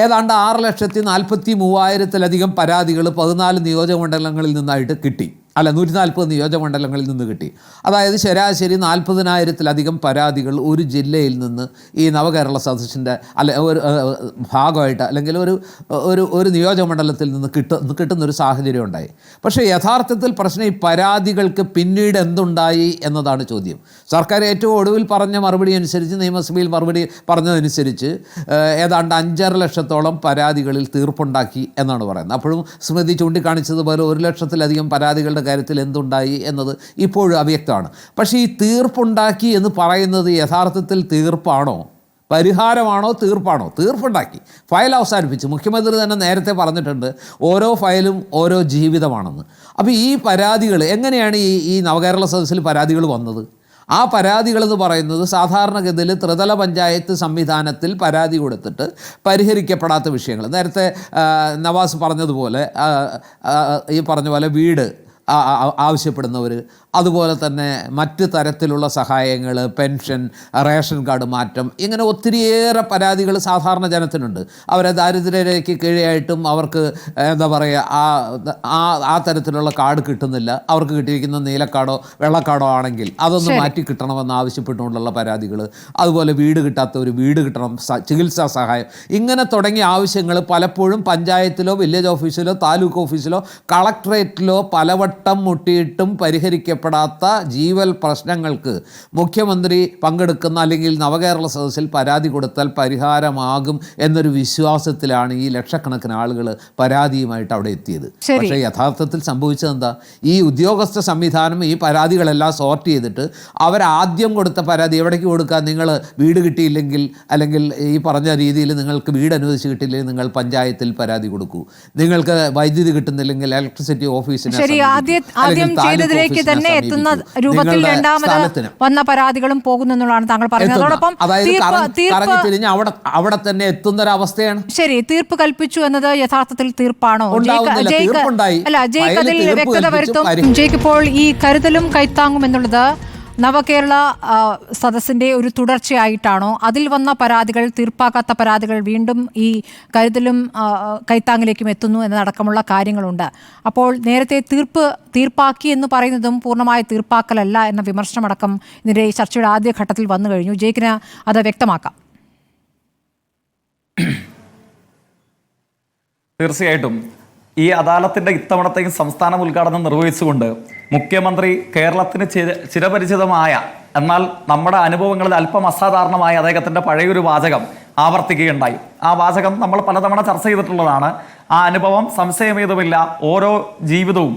ഏതാണ്ട് 6,43,000-ലധികം പരാതികൾ 14 നിയോജകമണ്ഡലങ്ങളിൽ നിന്നായിട്ട് കിട്ടി. 140 നിയോജകമണ്ഡലങ്ങളിൽ നിന്ന് കിട്ടി. അതായത് ശരാശരി 40,000-ലധികം പരാതികൾ ഒരു ജില്ലയിൽ നിന്ന് ഈ നവകേരള സദസ്സിൻ്റെ ഒരു ഭാഗമായിട്ട് അല്ലെങ്കിൽ ഒരു നിയോജകമണ്ഡലത്തിൽ നിന്ന് കിട്ടുന്നൊരു സാഹചര്യം ഉണ്ടായി. പക്ഷേ യഥാർത്ഥത്തിൽ പ്രശ്നം ഈ പരാതികൾക്ക് പിന്നീട് എന്തുണ്ടായി എന്നതാണ് ചോദ്യം. സർക്കാർ ഏറ്റവും ഒടുവിൽ പറഞ്ഞ മറുപടി അനുസരിച്ച്, നിയമസഭയിൽ മറുപടി പറഞ്ഞതനുസരിച്ച് ഏതാണ്ട് 5.5 ലക്ഷത്തോളം പരാതികളിൽ തീർപ്പുണ്ടാക്കി എന്നാണ് പറയുന്നത്. അപ്പോഴും സ്മൃതി ചൂണ്ടിക്കാണിച്ചതുപോലെ 1 ലക്ഷത്തിലധികം പരാതികളുടെ കാര്യത്തിൽ എന്തുണ്ടായി എന്നത് ഇപ്പോഴും അവ്യക്തമാണ്. പക്ഷേ ഈ തീർപ്പുണ്ടാക്കി എന്ന് പറയുന്നത് യഥാർത്ഥത്തിൽ തീർപ്പാണോ, പരിഹാരമാണോ, തീർപ്പാണോ? തീർപ്പുണ്ടാക്കി, ഫയൽ അവസാനിപ്പിച്ചു. മുഖ്യമന്ത്രി തന്നെ നേരത്തെ ഓരോ ഫയലും ഓരോ ജീവിതമാണെന്ന്. അപ്പോൾ ഈ പരാതികൾ എങ്ങനെയാണ് ഈ നവകേരള സദസ്സിൽ പരാതികൾ വന്നത്? ആ പരാതികളെന്ന് പറയുന്നത് സാധാരണഗതിയിൽ ത്രിതല പഞ്ചായത്ത് സംവിധാനത്തിൽ പരാതി കൊടുത്തിട്ട് പരിഹരിക്കപ്പെടാത്ത വിഷയങ്ങൾ. നേരത്തെ നവാസ് പറഞ്ഞതുപോലെ ഈ പറഞ്ഞ പോലെ വീട് ആവശ്യപ്പെടുന്നവർ, അതുപോലെ തന്നെ മറ്റ് തരത്തിലുള്ള സഹായങ്ങൾ, പെൻഷൻ, റേഷൻ കാർഡ് മാറ്റം, ഇങ്ങനെ ഒത്തിരിയേറെ പരാതികൾ സാധാരണ ജനത്തിനുണ്ട്. അവരെ ദാരിദ്ര്യരേഖയ്ക്ക് കീഴെയായിട്ടും അവർക്ക് എന്താ പറയുക, ആ തരത്തിലുള്ള കാർഡ് കിട്ടുന്നില്ല. അവർക്ക് കിട്ടിയിരിക്കുന്ന നീലക്കാർഡോ വെള്ളക്കാർഡോ ആണെങ്കിൽ അതൊന്ന് മാറ്റി കിട്ടണമെന്ന് ആവശ്യപ്പെട്ടുകൊണ്ടുള്ള പരാതികൾ, അതുപോലെ വീട് കിട്ടാത്തവർ വീട് കിട്ടണം, ചികിത്സാ സഹായം, ഇങ്ങനെ തുടങ്ങിയ ആവശ്യങ്ങൾ പലപ്പോഴും പഞ്ചായത്തിലോ വില്ലേജ് ഓഫീസിലോ താലൂക്ക് ഓഫീസിലോ കളക്ട്രേറ്റിലോ പലവട്ടം മുട്ടിയിട്ടും പരിഹരിക്കപ്പെടാത്ത ജീവൽ പ്രശ്നങ്ങൾക്ക് മുഖ്യമന്ത്രി പങ്കെടുക്കുന്ന അല്ലെങ്കിൽ നവകേരള സദസ്സിൽ പരാതി കൊടുത്താൽ പരിഹാരമാകും എന്നൊരു വിശ്വാസത്തിലാണ് ഈ ലക്ഷക്കണക്കിന് ആളുകൾ പരാതിയുമായിട്ട് അവിടെ എത്തിയത്. പക്ഷേ യഥാർത്ഥത്തിൽ സംഭവിച്ചത് എന്താ? ഈ ഉദ്യോഗസ്ഥ സംവിധാനം ഈ പരാതികളെല്ലാം സോർട്ട് ചെയ്തിട്ട് അവരാദ്യം കൊടുത്ത പരാതി എവിടേക്ക് കൊടുക്കുക? നിങ്ങൾ വീട് കിട്ടിയില്ലെങ്കിൽ അല്ലെങ്കിൽ ഈ പറഞ്ഞ രീതിയിൽ നിങ്ങൾക്ക് വീട് അനുവദിച്ച് കിട്ടിയില്ലെങ്കിൽ നിങ്ങൾ പഞ്ചായത്തിൽ പരാതി കൊടുക്കൂ. നിങ്ങൾക്ക് വൈദ്യുതി കിട്ടുന്നില്ലെങ്കിൽ ഇലക്ട്രിസിറ്റി ഓഫീസിന്, ആദ്യം ചെയ്തതിലേക്ക് തന്നെ എത്തുന്ന രൂപത്തിൽ രണ്ടാമത് വന്ന പരാതികളും പോകുന്നെന്നുള്ളതാണ് താങ്കൾ പറയുന്നത്. അതോടൊപ്പം അവിടെ തന്നെ എത്തുന്നൊരവസ്ഥയാണ്. ശരി, തീർപ്പ് കൽപ്പിച്ചു എന്നത് യഥാർത്ഥത്തിൽ തീർപ്പാണോ? ജയ്ക്ക് അതിൽ വ്യക്തത വരുത്തും. ജയ്ക്ക് ഇപ്പോൾ ഈ കരുതലും കൈത്താങ്ങും എന്നുള്ളത് നവകേരള സദസ്സിൻ്റെ ഒരു തുടർച്ചയായിട്ടാണോ? അതിൽ വന്ന പരാതികൾ, തീർപ്പാക്കാത്ത പരാതികൾ വീണ്ടും ഈ കരുതലും കൈത്താങ്ങിലേക്കും എത്തുന്നു എന്നതടക്കമുള്ള കാര്യങ്ങളുണ്ട്. അപ്പോൾ നേരത്തെ തീർപ്പാക്കി എന്ന് പറയുന്നതും പൂർണ്ണമായ തീർപ്പാക്കലല്ല എന്ന വിമർശനമടക്കം ഇതിൻ്റെ ചർച്ചയുടെ ആദ്യഘട്ടത്തിൽ വന്നു കഴിഞ്ഞു. ജയ്ക്കിന് അത് വ്യക്തമാക്കാം. തീർച്ചയായിട്ടും ഈ അദാലത്തിൻ്റെ ഇത്തവണത്തെയും സംസ്ഥാന ഉദ്ഘാടനം നിർവഹിച്ചുകൊണ്ട് മുഖ്യമന്ത്രി കേരളത്തിന് ചിരപരിചിതമായ എന്നാൽ നമ്മുടെ അനുഭവങ്ങളിൽ അല്പം അസാധാരണമായ അദ്ദേഹത്തിൻ്റെ പഴയൊരു വാചകം ആവർത്തിക്കുകയുണ്ടായി. ആ വാചകം നമ്മൾ പലതവണ ചർച്ച ചെയ്തിട്ടുള്ളതാണ്. ആ അനുഭവം സംശയമേതുമില്ല ഓരോ ജീവിതവും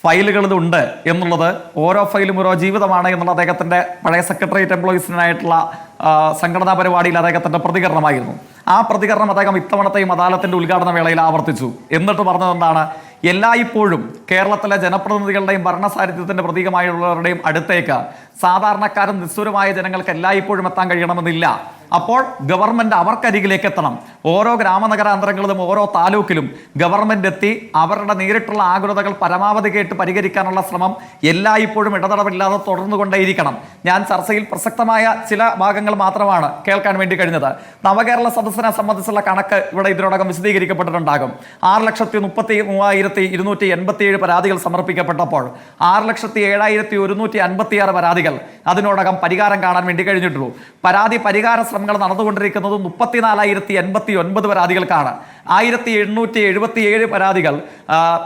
ഫയലുകളിലുണ്ട് എന്നുള്ളത്, ഓരോ ഫയലും ഓരോ ജീവിതമാണ് എന്നുള്ള അദ്ദേഹത്തിൻ്റെ പഴയ സെക്രട്ടേറിയറ്റ് എംപ്ലോയീസിനായിട്ടുള്ള സംഘടനാ പരിപാടിയിൽ അദ്ദേഹത്തിൻ്റെ പ്രതികരണമായിരുന്നു. ആ പ്രതികരണം അദ്ദേഹം ഇത്തവണത്തെയും അദാലത്തിൻ്റെ ഉദ്ഘാടന വേളയിൽ ആവർത്തിച്ചു. എന്നിട്ട് പറഞ്ഞതെന്താണ്? എല്ലായ്പ്പോഴും കേരളത്തിലെ ജനപ്രതിനിധികളുടെയും ഭരണസാരഥ്യത്തിൻ്റെ പ്രതീകമായുള്ളവരുടെയും അടുത്തേക്ക് സാധാരണക്കാരും നിസ്സുരമായ ജനങ്ങൾക്ക് എല്ലായ്പ്പോഴും എത്താൻ കഴിയണമെന്നില്ല. അപ്പോൾ ഗവൺമെൻറ് അവർക്കരികിലേക്ക് എത്തണം. ഓരോ ഗ്രാമനഗരാന്തരങ്ങളിലും ഓരോ താലൂക്കിലും ഗവൺമെൻറ് എത്തി അവരുടെ നേരിട്ടുള്ള ആകുലതകൾ പരമാവധി കേട്ട് പരിഹരിക്കാനുള്ള ശ്രമം എല്ലായ്പ്പോഴും ഇടതടവില്ലാതെ തുടർന്നുകൊണ്ടേയിരിക്കണം. ഞാൻ ചർച്ചയിൽ പ്രസക്തമായ ചില ഭാഗങ്ങൾ മാത്രമാണ് കേൾക്കാൻ വേണ്ടി കഴിഞ്ഞത്. നവകേരള സദസ്സിനെ സംബന്ധിച്ചുള്ള കണക്ക് ഇവിടെ ഇതിനോടകം വിശദീകരിക്കപ്പെട്ടിട്ടുണ്ടാകും. 6,33,287 പരാതികൾ സമർപ്പിക്കപ്പെട്ടപ്പോൾ 6,07,156 പരാതികൾ അതിനോടകം പരിഹാരം കാണാൻ വേണ്ടി കഴിഞ്ഞിട്ടുള്ളൂ. പരിഹാര ശ്രമങ്ങൾ നടന്നുകൊണ്ടിരിക്കുന്നത് 34,089 പരാതികൾക്കാണ്. 1877 പരാതികൾ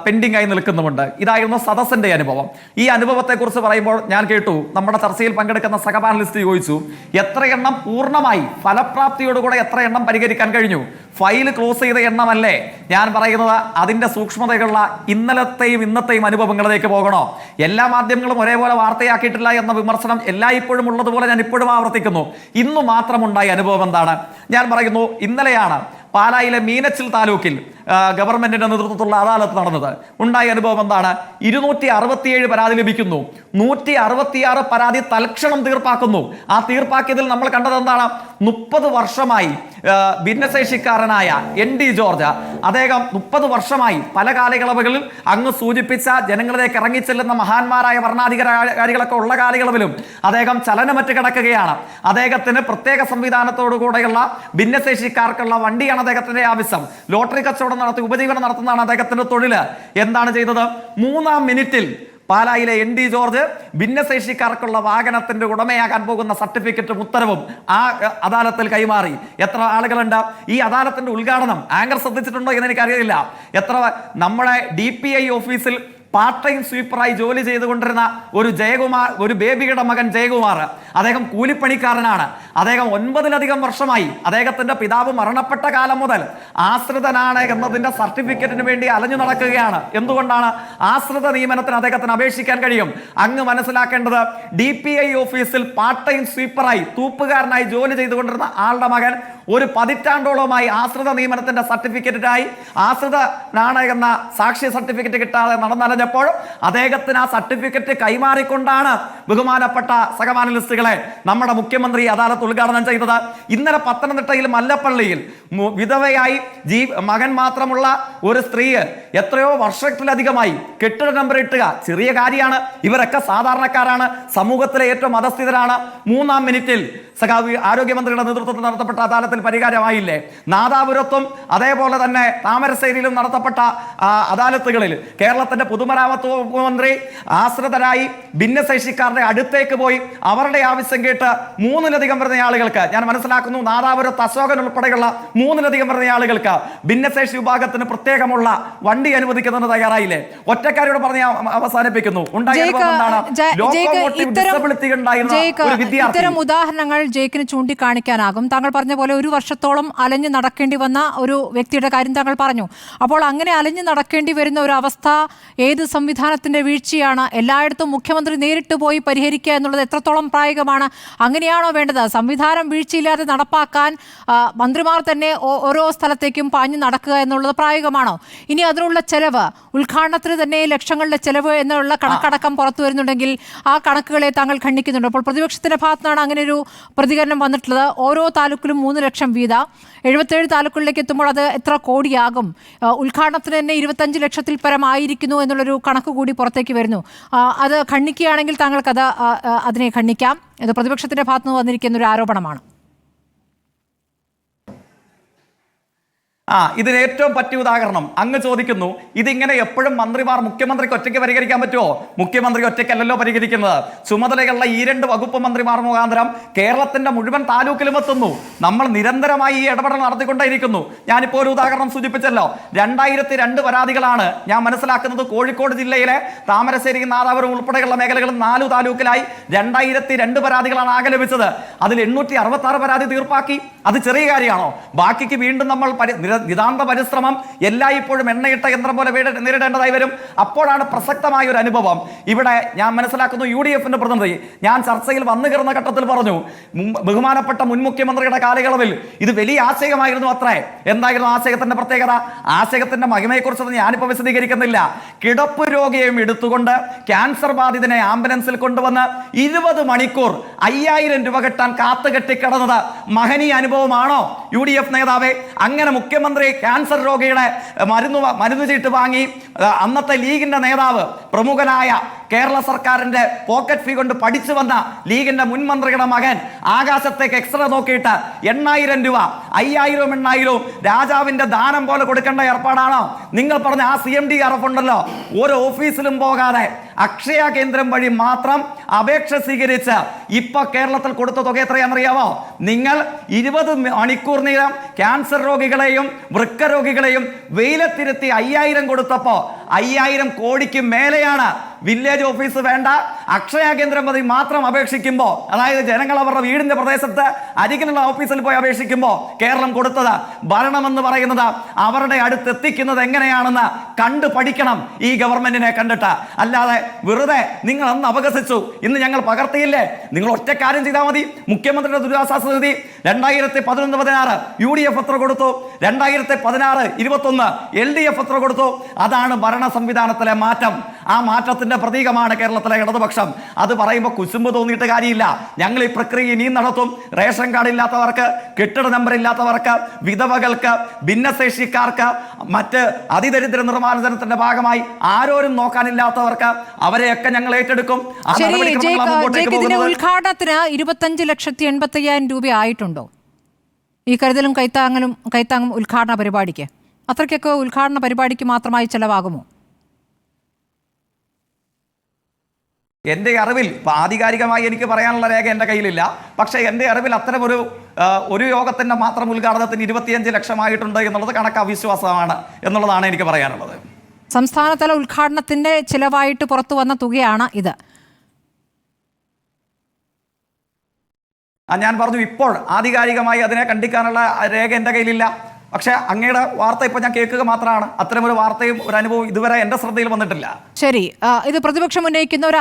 പെൻഡിംഗ് ആയി നിൽക്കുന്നുമുണ്ട്. ഇതായിരുന്നു സദസ്സിന്റെ അനുഭവം. ഈ അനുഭവത്തെക്കുറിച്ച് പറയുമ്പോൾ ഞാൻ കേട്ടു, നമ്മുടെ ചർച്ചയിൽ പങ്കെടുക്കുന്ന സഹപാനലിസ്റ്റ് ചോദിച്ചു, എത്ര എണ്ണം പൂർണ്ണമായി ഫലപ്രാപ്തിയോടുകൂടെ എത്ര എണ്ണം പരിഹരിക്കാൻ കഴിഞ്ഞു? ഫയൽ ക്ലോസ് ചെയ്ത എണ്ണമല്ലേ ഞാൻ പറയുന്നത്. അതിന്റെ സൂക്ഷ്മതകളുള്ള ഇന്നലത്തെയും ഇന്നത്തെയും അനുഭവങ്ങളിലേക്ക് പോകണോ? എല്ലാ മാധ്യമങ്ങളും ഒരേപോലെ വാർത്തയാക്കിയിട്ടില്ല എന്ന വിമർശനം എല്ലായ്പ്പോഴും ഉള്ളതുപോലെ ഞാൻ ഇപ്പോഴും ആവർത്തിക്കുന്നു. ഇന്നു മാത്രമുണ്ടായ അനുഭവം എന്താണ്? ഞാൻ പറയുന്നു, ഇന്നലെയാണ് പാലായിലെ മീനച്ചിൽ താലൂക്കിൽ ഗവൺമെന്റിന്റെ നേതൃത്വത്തിലുള്ള അദാലത്ത് നടന്നത്. ഉണ്ടായ അനുഭവം എന്താണ്? 267 പരാതി ലഭിക്കുന്നു. 166 പരാതി തൽക്ഷണം തീർപ്പാക്കുന്നു. ആ തീർപ്പാക്കിയതിൽ നമ്മൾ കണ്ടത് എന്താണ്? 30 വർഷമായി ഭിന്നശേഷിക്കാരനായ ND ജോർജ്, അദ്ദേഹം 30 വർഷമായി പല കാലയളവുകളിൽ അങ്ങ് സൂചിപ്പിച്ച ജനങ്ങളിലേക്ക് ഇറങ്ങിച്ചെല്ലുന്ന മഹാന്മാരായ ഭരണാധികാരികളൊക്കെ ഉള്ള കാലയളവിലും അദ്ദേഹം ചലനമറ്റ് കിടക്കുകയാണ്. അദ്ദേഹത്തിന് പ്രത്യേക സംവിധാനത്തോടു കൂടെയുള്ള ഭിന്നശേഷിക്കാർക്കുള്ള വണ്ടിയാണ് അദ്ദേഹത്തിന്റെ ആവശ്യം. ലോട്ടറി കച്ചവടം നടത്തി ഉപജീവനം നടത്തുന്നതാണ് അദ്ദേഹത്തിന്റെ തൊഴിൽ. എന്താണ് ചെയ്തത്? 3-ാം മിനിറ്റിൽ പാലായിലെ ND ജോർജ് ഭിന്നശേഷിക്കാർക്കുള്ള വാഹനത്തിന്റെ ഉടമയാകാൻ പോകുന്ന സർട്ടിഫിക്കറ്റും ഉത്തരവും ആ അദാലത്തിൽ കൈമാറി. എത്ര ആളുകളുണ്ട്? ഈ അദാലത്തിന്റെ ഉദ്ഘാടനം ആങ്കർ ശ്രദ്ധിച്ചിട്ടുണ്ടോ എന്ന് എനിക്കറിയില്ല. എത്ര നമ്മുടെ DPI ഓഫീസിൽ പാർട്ട് ടൈം സ്വീപ്പറായി ജോലി ചെയ്തുകൊണ്ടിരുന്ന ഒരു ജയകുമാർ, ഒരു ബേബിയുടെ മകൻ ജയകുമാർ, അദ്ദേഹം കൂലിപ്പണിക്കാരനാണ്. അദ്ദേഹം 9-ലധികം വർഷമായി അദ്ദേഹത്തിന്റെ പിതാവ് മരണപ്പെട്ട കാലം മുതൽ ആശ്രിതനാണ് എന്നതിന്റെ സർട്ടിഫിക്കറ്റിന് വേണ്ടി അലഞ്ഞു നടക്കുകയാണ്. എന്തുകൊണ്ടാണ്? ആശ്രിത നിയമനത്തിന് അദ്ദേഹത്തിന് അപേക്ഷിക്കാൻ കഴിയും. അങ്ങ് മനസ്സിലാക്കേണ്ടത്, DPI ഓഫീസിൽ പാർട്ട് ടൈം സ്വീപ്പറായി തൂപ്പുകാരനായി ജോലി ചെയ്തുകൊണ്ടിരുന്ന ആളുടെ മകൻ ഒരു പതിറ്റാണ്ടോളമായി ആശ്രിത നിയമനത്തിന്റെ സർട്ടിഫിക്കറ്റിനായി ആശ്രിതനാണ് എന്ന സാക്ഷി സർട്ടിഫിക്കറ്റ് കിട്ടാതെ നടന്നലഞ്ഞപ്പോൾ അദ്ദേഹത്തിന് ആ സർട്ടിഫിക്കറ്റ് കൈമാറിക്കൊണ്ടാണ് ബഹുമാനപ്പെട്ട സഹപാനലിസ്റ്റുകളെ നമ്മുടെ മുഖ്യമന്ത്രി അദാലത്ത് ഉദ്ഘാടനം ചെയ്തത്. ഇന്നലെ പത്തനംതിട്ടയിൽ മല്ലപ്പള്ളിയിൽ വിധവയായി മകൻ മാത്രമുള്ള ഒരു സ്ത്രീ എത്രയോ വർഷത്തിലധികമായി കെട്ടിട നമ്പർ ഇട്ടുക ചെറിയ കാര്യമാണ്. ഇവരൊക്കെ സാധാരണക്കാരാണ്, സമൂഹത്തിലെ ഏറ്റവും അധസ്ഥിതരാണ്. 3-ാം മിനിറ്റിൽ ആരോഗ്യമന്ത്രിയുടെ നേതൃത്വത്തിൽ നടത്തപ്പെട്ട അദാലത്തിൽ പരിഹാരമായില്ലേ? നാദാപുരത്തും അതേപോലെ തന്നെ താമരശ്ശേരിയിലും നടത്തപ്പെട്ട അദാലത്തുകളിൽ കേരളത്തിന്റെ പൊതുമരാമത്ത് മന്ത്രി ആശ്രിതരായി ഭിന്നശേഷിക്കാരുടെ അടുത്തേക്ക് പോയി അവരുടെ ആവശ്യം കേട്ട് 3-ലധികം വരുന്ന ആളുകൾക്ക്, ഞാൻ മനസ്സിലാക്കുന്നു നാദാപുരത്ത് അശോകൻ ഉൾപ്പെടെയുള്ള 3-ലധികം വരുന്ന ആളുകൾക്ക് ഭിന്നശേഷി വിഭാഗത്തിന് പ്രത്യേകമുള്ള വണ്ടി അനുവദിക്കുന്നതിന് തയ്യാറായില്ലേ? ഒറ്റക്കാരോട് പറഞ്ഞ് അവസാനിപ്പിക്കുന്നു. ഇത്തരം ഉദാഹരണങ്ങൾ ജയിക്കിന് ചൂണ്ടിക്കാണിക്കാനാകും. താങ്കൾ പറഞ്ഞ പോലെ 1 വർഷത്തോളം അലഞ്ഞു നടക്കേണ്ടി വന്ന ഒരു വ്യക്തിയുടെ കാര്യം താങ്കൾ പറഞ്ഞു. അപ്പോൾ അങ്ങനെ അലഞ്ഞു നടക്കേണ്ടി വരുന്ന ഒരു അവസ്ഥ ഏത് സംവിധാനത്തിന്റെ വീഴ്ചയാണ്? എല്ലായിടത്തും മുഖ്യമന്ത്രി നേരിട്ട് പോയി പരിഹരിക്കുക എന്നുള്ളത് എത്രത്തോളം പ്രായോഗികമാണ്? അങ്ങനെയാണോ വേണ്ടത്? സംവിധാനം വീഴ്ചയില്ലാതെ നടപ്പാക്കാൻ മന്ത്രിമാർ തന്നെ ഓരോ സ്ഥലത്തേക്കും പാഞ്ഞു നടക്കുക എന്നുള്ളത് പ്രായോഗികമാണോ? ഇനി അതിനുള്ള ചെലവ്, ഉദ്ഘാടനത്തിന് തന്നെ ലക്ഷങ്ങളുടെ ചെലവ് എന്നുള്ള കണക്കടക്കം പുറത്തു വരുന്നുണ്ടെങ്കിൽ ആ കണക്കുകളെ താങ്കൾ ഖണ്ഡിക്കുന്നുണ്ട്. അപ്പോൾ പ്രതിപക്ഷത്തിന്റെ ഭാഗത്താണ് അങ്ങനെ ഒരു പ്രതികരണം വന്നിട്ടുള്ളത്. ഓരോ താലൂക്കിലും 3 ലക്ഷം വീത, 77 താലൂക്കുകളിലേക്ക് എത്തുമ്പോൾ അത് എത്ര കോടിയാകും? ഉദ്ഘാടനത്തിന് തന്നെ 25 ലക്ഷത്തിൽ പരമായിരിക്കുന്നു എന്നുള്ളൊരു കണക്ക് കൂടി പുറത്തേക്ക് വരുന്നു. അത് ഖണ്ഡിക്കുകയാണെങ്കിൽ താങ്കൾക്കത് അതിനെ ഖണ്ഡിക്കാം. ഇത് പ്രതിപക്ഷത്തിന്റെ ഭാഗത്തുനിന്ന് വന്നിരിക്കുന്ന ഒരു ആരോപണമാണ്. ഇതിന് ഏറ്റവും പറ്റിയ ഉദാഹരണം അങ്ങ് ചോദിക്കുന്നു, ഇതിങ്ങനെ എപ്പോഴും മന്ത്രിമാർ മുഖ്യമന്ത്രിക്ക് ഒറ്റയ്ക്ക് പരിഹരിക്കാൻ പറ്റുമോ? മുഖ്യമന്ത്രി ഒറ്റയ്ക്കല്ലല്ലോ പരിഹരിക്കുന്നത്. ചുമതലയുള്ള ഈ 2 വകുപ്പ് മന്ത്രിമാർ മുഖാന്തരം കേരളത്തിന്റെ മുഴുവൻ താലൂക്കിലും എത്തുന്നു. നമ്മൾ നിരന്തരമായി ഈ ഇടപെടൽ നടത്തിക്കൊണ്ടേയിരിക്കുന്നു. ഞാനിപ്പോൾ ഒരു ഉദാഹരണം സൂചിപ്പിച്ചല്ലോ, 2002 പരാതികളാണ് ഞാൻ മനസ്സിലാക്കുന്നത്. കോഴിക്കോട് ജില്ലയിലെ താമരശ്ശേരി, നാദാപുരം ഉൾപ്പെടെയുള്ള മേഖലകളിൽ 4 താലൂക്കിലായി 2002 പരാതികളാണ് ആകെ ലഭിച്ചത്. അതിൽ 866 പരാതി തീർപ്പാക്കി. അത് ചെറിയ കാര്യമാണോ? ബാക്കിക്ക് വീണ്ടും നമ്മൾ നിതാന്ത പരിശ്രമം എല്ലായ്പ്പോഴും എണ്ണയിട്ട യന്ത്രം പോലെ നേരിടേണ്ടതായി വരും. അപ്പോഴാണ് പ്രസക്തമായ ഒരു അനുഭവം. ഇവിടെ ഞാൻ മനസ്സിലാക്കുന്നു, UDFന്റെ പ്രതിനിധി ഞാൻ ചർച്ചയിൽ വന്നു കയറുന്ന ഘട്ടത്തിൽ പറഞ്ഞു, ബഹുമാനപ്പെട്ട മുൻ മുഖ്യമന്ത്രിയുടെ കാലയളവിൽ ഇത് വലിയ ആശയമായിരുന്നു അത്രേ. എന്തായിരുന്നു ആശയത്തിന്റെ പ്രത്യേകത? ആശയത്തിന്റെ മഹിമയെക്കുറിച്ചൊന്നും ഞാനിപ്പോൾ വിശദീകരിക്കുന്നില്ല. കിടപ്പ് രോഗിയെയും എടുത്തുകൊണ്ട് ക്യാൻസർ ബാധിതനെ ആംബുലൻസിൽ കൊണ്ടുവന്ന് 20 മണിക്കൂർ 5000 രൂപ കെട്ടാൻ കാത്തുകെട്ടിക്കിടന്നത് മഹനീയ അനുഭവമാണോ UDF നേതാവേ? അങ്ങനെ മുഖ്യമന്ത്രി ക്യാൻസർ രോഗിയുടെ മരുന്ന് ചീട്ട് വാങ്ങി അന്നത്തെ ലീഗിന്റെ നേതാവ്, പ്രമുഖനായ കേരള സർക്കാരിന്റെ പോക്കറ്റ് ഫീ കൊണ്ട് പഠിച്ചു വന്ന ലീഗിന്റെ മുൻ മന്ത്രിയുടെ മകൻ ആകാശത്തേക്ക് എക്സ്റേ നോക്കിയിട്ട് 8000 രൂപ 5000 രാജാവിന്റെ ദാനം പോലെ കൊടുക്കേണ്ട ഏർപ്പാടാണോ? നിങ്ങൾ പറഞ്ഞ ആ CMDRF ഉണ്ടല്ലോ, ഒരു ഓഫീസിലും പോകാതെ അക്ഷയ കേന്ദ്രം വഴി മാത്രം അപേക്ഷ സ്വീകരിച്ച് ഇപ്പൊ കേരളത്തിൽ കൊടുത്ത തുക എത്രയാണെന്നറിയാമോ? നിങ്ങൾ 20 മണിക്കൂർ നേരം ക്യാൻസർ രോഗികളെയും വൃക്ക രോഗികളെയും വെയിലത്തിരുത്തി 5000 കൊടുത്തപ്പോ 5000 കോടിക്ക് മേലെയാണ് വില്ലേജ് ഓഫീസ് വേണ്ട, അക്ഷയ കേന്ദ്രം മതി മാത്രം അപേക്ഷിക്കുമ്പോൾ, അതായത് ജനങ്ങൾ അവരുടെ വീടിന്റെ പ്രദേശത്ത് അരികിലുള്ള ഓഫീസിൽ പോയി അപേക്ഷിക്കുമ്പോൾ കേരളം കൊടുത്തത്. ഭരണമെന്ന് പറയുന്നത് അവരുടെ അടുത്ത് എത്തിക്കുന്നത് എങ്ങനെയാണെന്ന് കണ്ടു പഠിക്കണം ഈ ഗവൺമെന്റിനെ കണ്ടിട്ട്. അല്ലാതെ വെറുതെ നിങ്ങൾ അന്ന് അപകസിച്ചു, ഇന്ന് ഞങ്ങൾ പകർത്തിയില്ലേ. നിങ്ങൾ ഒറ്റ കാര്യം ചെയ്താൽ മതി. മുഖ്യമന്ത്രിയുടെ ദുരിതാശ്വാസ നിധി 2011-16 UDF എത്ര കൊടുത്തു, 2016-21 LDF എത്ര കൊടുത്തു? അതാണ് ഭരണ സംവിധാനത്തിലെ മാറ്റം. ആ മാറ്റത്തിന്റെ പ്രതീകമാണ് കേരളത്തിലെ ഇടതുപക്ഷം. അത് പറയുമ്പോൾ കുശുമ്പ് തോന്നിയിട്ട് കാര്യമില്ല. ഞങ്ങൾ ഈ പ്രക്രിയ ഇനിയും നടത്തും. റേഷൻ കാർഡ് ഇല്ലാത്തവർക്ക്, കെട്ടിട നമ്പർ ഇല്ലാത്തവർക്ക്, വിധവകൾക്ക്, ഭിന്നശേഷിക്കാർക്ക്, മറ്റ് അതിദരിദ്ര നിർമ്മാർജ്ജനത്തിന്റെ ഭാഗമായി ആരോരും നോക്കാനില്ലാത്തവർക്ക് അവരെയൊക്കെ ഞങ്ങൾ ഏറ്റെടുക്കും. ഇതിന്റെ ഉദ്ഘാടനത്തിന് 25,85,000 രൂപ ആയിട്ടുണ്ടോ? ഈ കരുതലും കൈത്താങ്ങും ഉദ്ഘാടന പരിപാടിക്ക് അത്രയ്ക്കൊക്കെ ഉദ്ഘാടന പരിപാടിക്ക് മാത്രമായി ചെലവാകുമോ? എൻ്റെ അറിവിൽ ആധികാരികമായി എനിക്ക് പറയാനുള്ള രേഖ എൻ്റെ കയ്യിലില്ല. പക്ഷേ എൻ്റെ അറിവിൽ അത്തരം ഒരു യോഗത്തിൻ്റെ മാത്രം ഉദ്ഘാടനത്തിന് 25 ലക്ഷമായിട്ടുണ്ട് എന്നുള്ളത് കണക്ക് അവിശ്വാസമാണ് എന്നുള്ളതാണ് എനിക്ക് പറയാനുള്ളത്. സംസ്ഥാനതല ഉദ്ഘാടനത്തിന്റെ ചിലവായിട്ട് പുറത്തു വന്ന തുകയാണ് ഇത്. ഞാൻ പറഞ്ഞു, ഇപ്പോൾ ആധികാരികമായി അതിനെ കണ്ടിക്കാനുള്ള രേഖ എൻ്റെ കയ്യിലില്ല. പക്ഷേ അങ്ങയുടെ വാർത്ത ഇപ്പോൾ ഞാൻ കേൾക്കുക മാത്രമാണ്. അത്തരമൊരു വാർത്തയും ഒരു അനുഭവം ഇതുവരെ എൻ്റെ ശ്രദ്ധയിൽ വന്നിട്ടില്ല. ശരി, ഇത് പ്രതിപക്ഷം ഉന്നയിക്കുന്ന ഒരു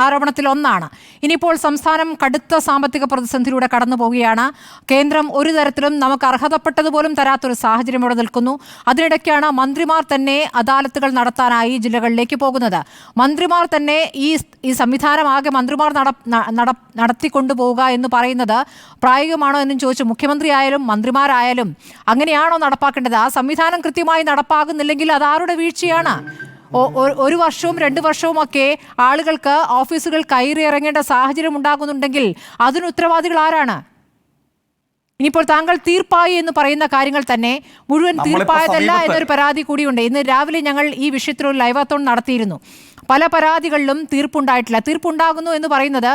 ആരോപണത്തിൽ ഒന്നാണ്. ഇനിയിപ്പോൾ സംസ്ഥാനം കടുത്ത സാമ്പത്തിക പ്രതിസന്ധിയിലൂടെ കടന്നു പോവുകയാണ്. കേന്ദ്രം ഒരു തരത്തിലും നമുക്ക് അർഹതപ്പെട്ടതുപോലും തരാത്തൊരു സാഹചര്യം ഇവിടെ നിൽക്കുന്നു. അതിനിടയ്ക്കാണ് മന്ത്രിമാർ തന്നെ അദാലത്തുകൾ നടത്താനായി ജില്ലകളിലേക്ക് പോകുന്നത്. മന്ത്രിമാർ തന്നെ ഈ സംവിധാനമാകെ മന്ത്രിമാർ നടത്തിക്കൊണ്ടുപോവുക എന്ന് പറയുന്നത് പ്രായോഗികമാണോ എന്നും ചോദിച്ചു. മുഖ്യമന്ത്രി ആയാലും മന്ത്രിമാരായാലും അങ്ങനെയാണോ നടപ്പാക്കേണ്ടത്? ആ സംവിധാനം കൃത്യമായി നടപ്പാകുന്നില്ലെങ്കിൽ അത് ആരുടെ വീഴ്ചയാണ്? 1 വർഷവും 2 വർഷവും ഒക്കെ ആളുകൾക്ക് ഓഫീസുകൾ കയറി ഇറങ്ങേണ്ട സാഹചര്യം ഉണ്ടാകുന്നുണ്ടെങ്കിൽ അതിന് ഉത്തരവാദികൾ ആരാണ്? ഇനിയിപ്പോൾ താങ്കൾ തീർപ്പായി എന്ന് പറയുന്ന കാര്യങ്ങൾ തന്നെ മുഴുവൻ തീർപ്പായതല്ല എന്നൊരു പരാതി കൂടിയുണ്ട്. ഇന്ന് രാവിലെ ഞങ്ങൾ ഈ വിഷയത്തിൽ ഒരു ലൈവാത്തോൺ നടത്തിയിരുന്നു. പല പരാതികളിലും തീർപ്പുണ്ടായിട്ടില്ല. തീർപ്പുണ്ടാകുന്നു എന്ന് പറയുന്നത്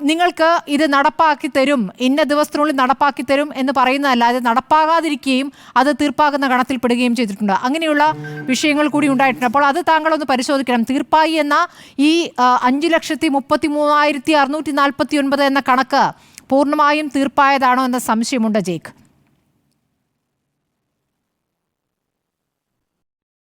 നിങ്ങൾക്ക് ഇത് നടപ്പാക്കി തരും, ഇന്ന ദിവസത്തിനുള്ളിൽ നടപ്പാക്കി തരും എന്ന് പറയുന്നതല്ലാതെ നടപ്പാകാതിരിക്കുകയും അത് തീർപ്പാകുന്ന ഗണത്തിൽപ്പെടുകയും ചെയ്തിട്ടുണ്ട്. അങ്ങനെയുള്ള വിഷയങ്ങൾ കൂടി ഉണ്ടായിട്ടുണ്ട്. അപ്പോൾ അത് താങ്കളൊന്ന് പരിശോധിക്കണം. തീർപ്പായി എന്ന ഈ 5,33,649 എന്ന കണക്ക് പൂർണ്ണമായും തീർപ്പായതാണോ എന്ന സംശയമുണ്ട് ജേക്ക്.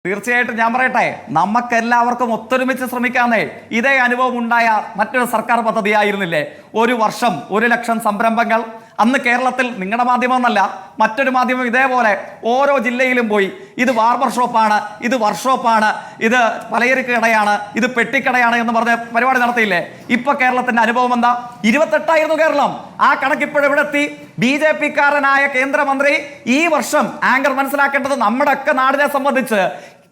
തീർച്ചയായിട്ടും ഞാൻ പറയട്ടെ, നമുക്കെല്ലാവർക്കും ഒത്തൊരുമിച്ച് ശ്രമിക്കാന്നേ. ഇതേ അനുഭവം ഉണ്ടായ മറ്റൊരു സർക്കാർ പദ്ധതിയായിരുന്നില്ലേ 1 വർഷം 1 ലക്ഷം സംരംഭങ്ങൾ? അന്ന് കേരളത്തിൽ നിങ്ങളുടെ മാധ്യമമൊന്നല്ല, മറ്റൊരു മാധ്യമം ഇതേപോലെ ഓരോ ജില്ലയിലും പോയി ഇത് ബാർബർ ഷോപ്പാണ്, ഇത് വർക്ക്ഷോപ്പാണ്, ഇത് പലചരക്ക് കടയാണ്, ഇത് പെട്ടിക്കടയാണ് എന്ന് പറഞ്ഞ് പരിപാടി നടത്തിയില്ലേ? ഇപ്പൊ കേരളത്തിന്റെ അനുഭവം എന്താ? 28 കേരളം. ആ കണക്ക് ഇപ്പോഴെവിടെ എത്തി? BJP-കാരനായ കേന്ദ്രമന്ത്രി ഈ വർഷം ആങ്കർ മനസ്സിലാക്കേണ്ടത് നമ്മുടെയൊക്കെ നാടിനെ സംബന്ധിച്ച്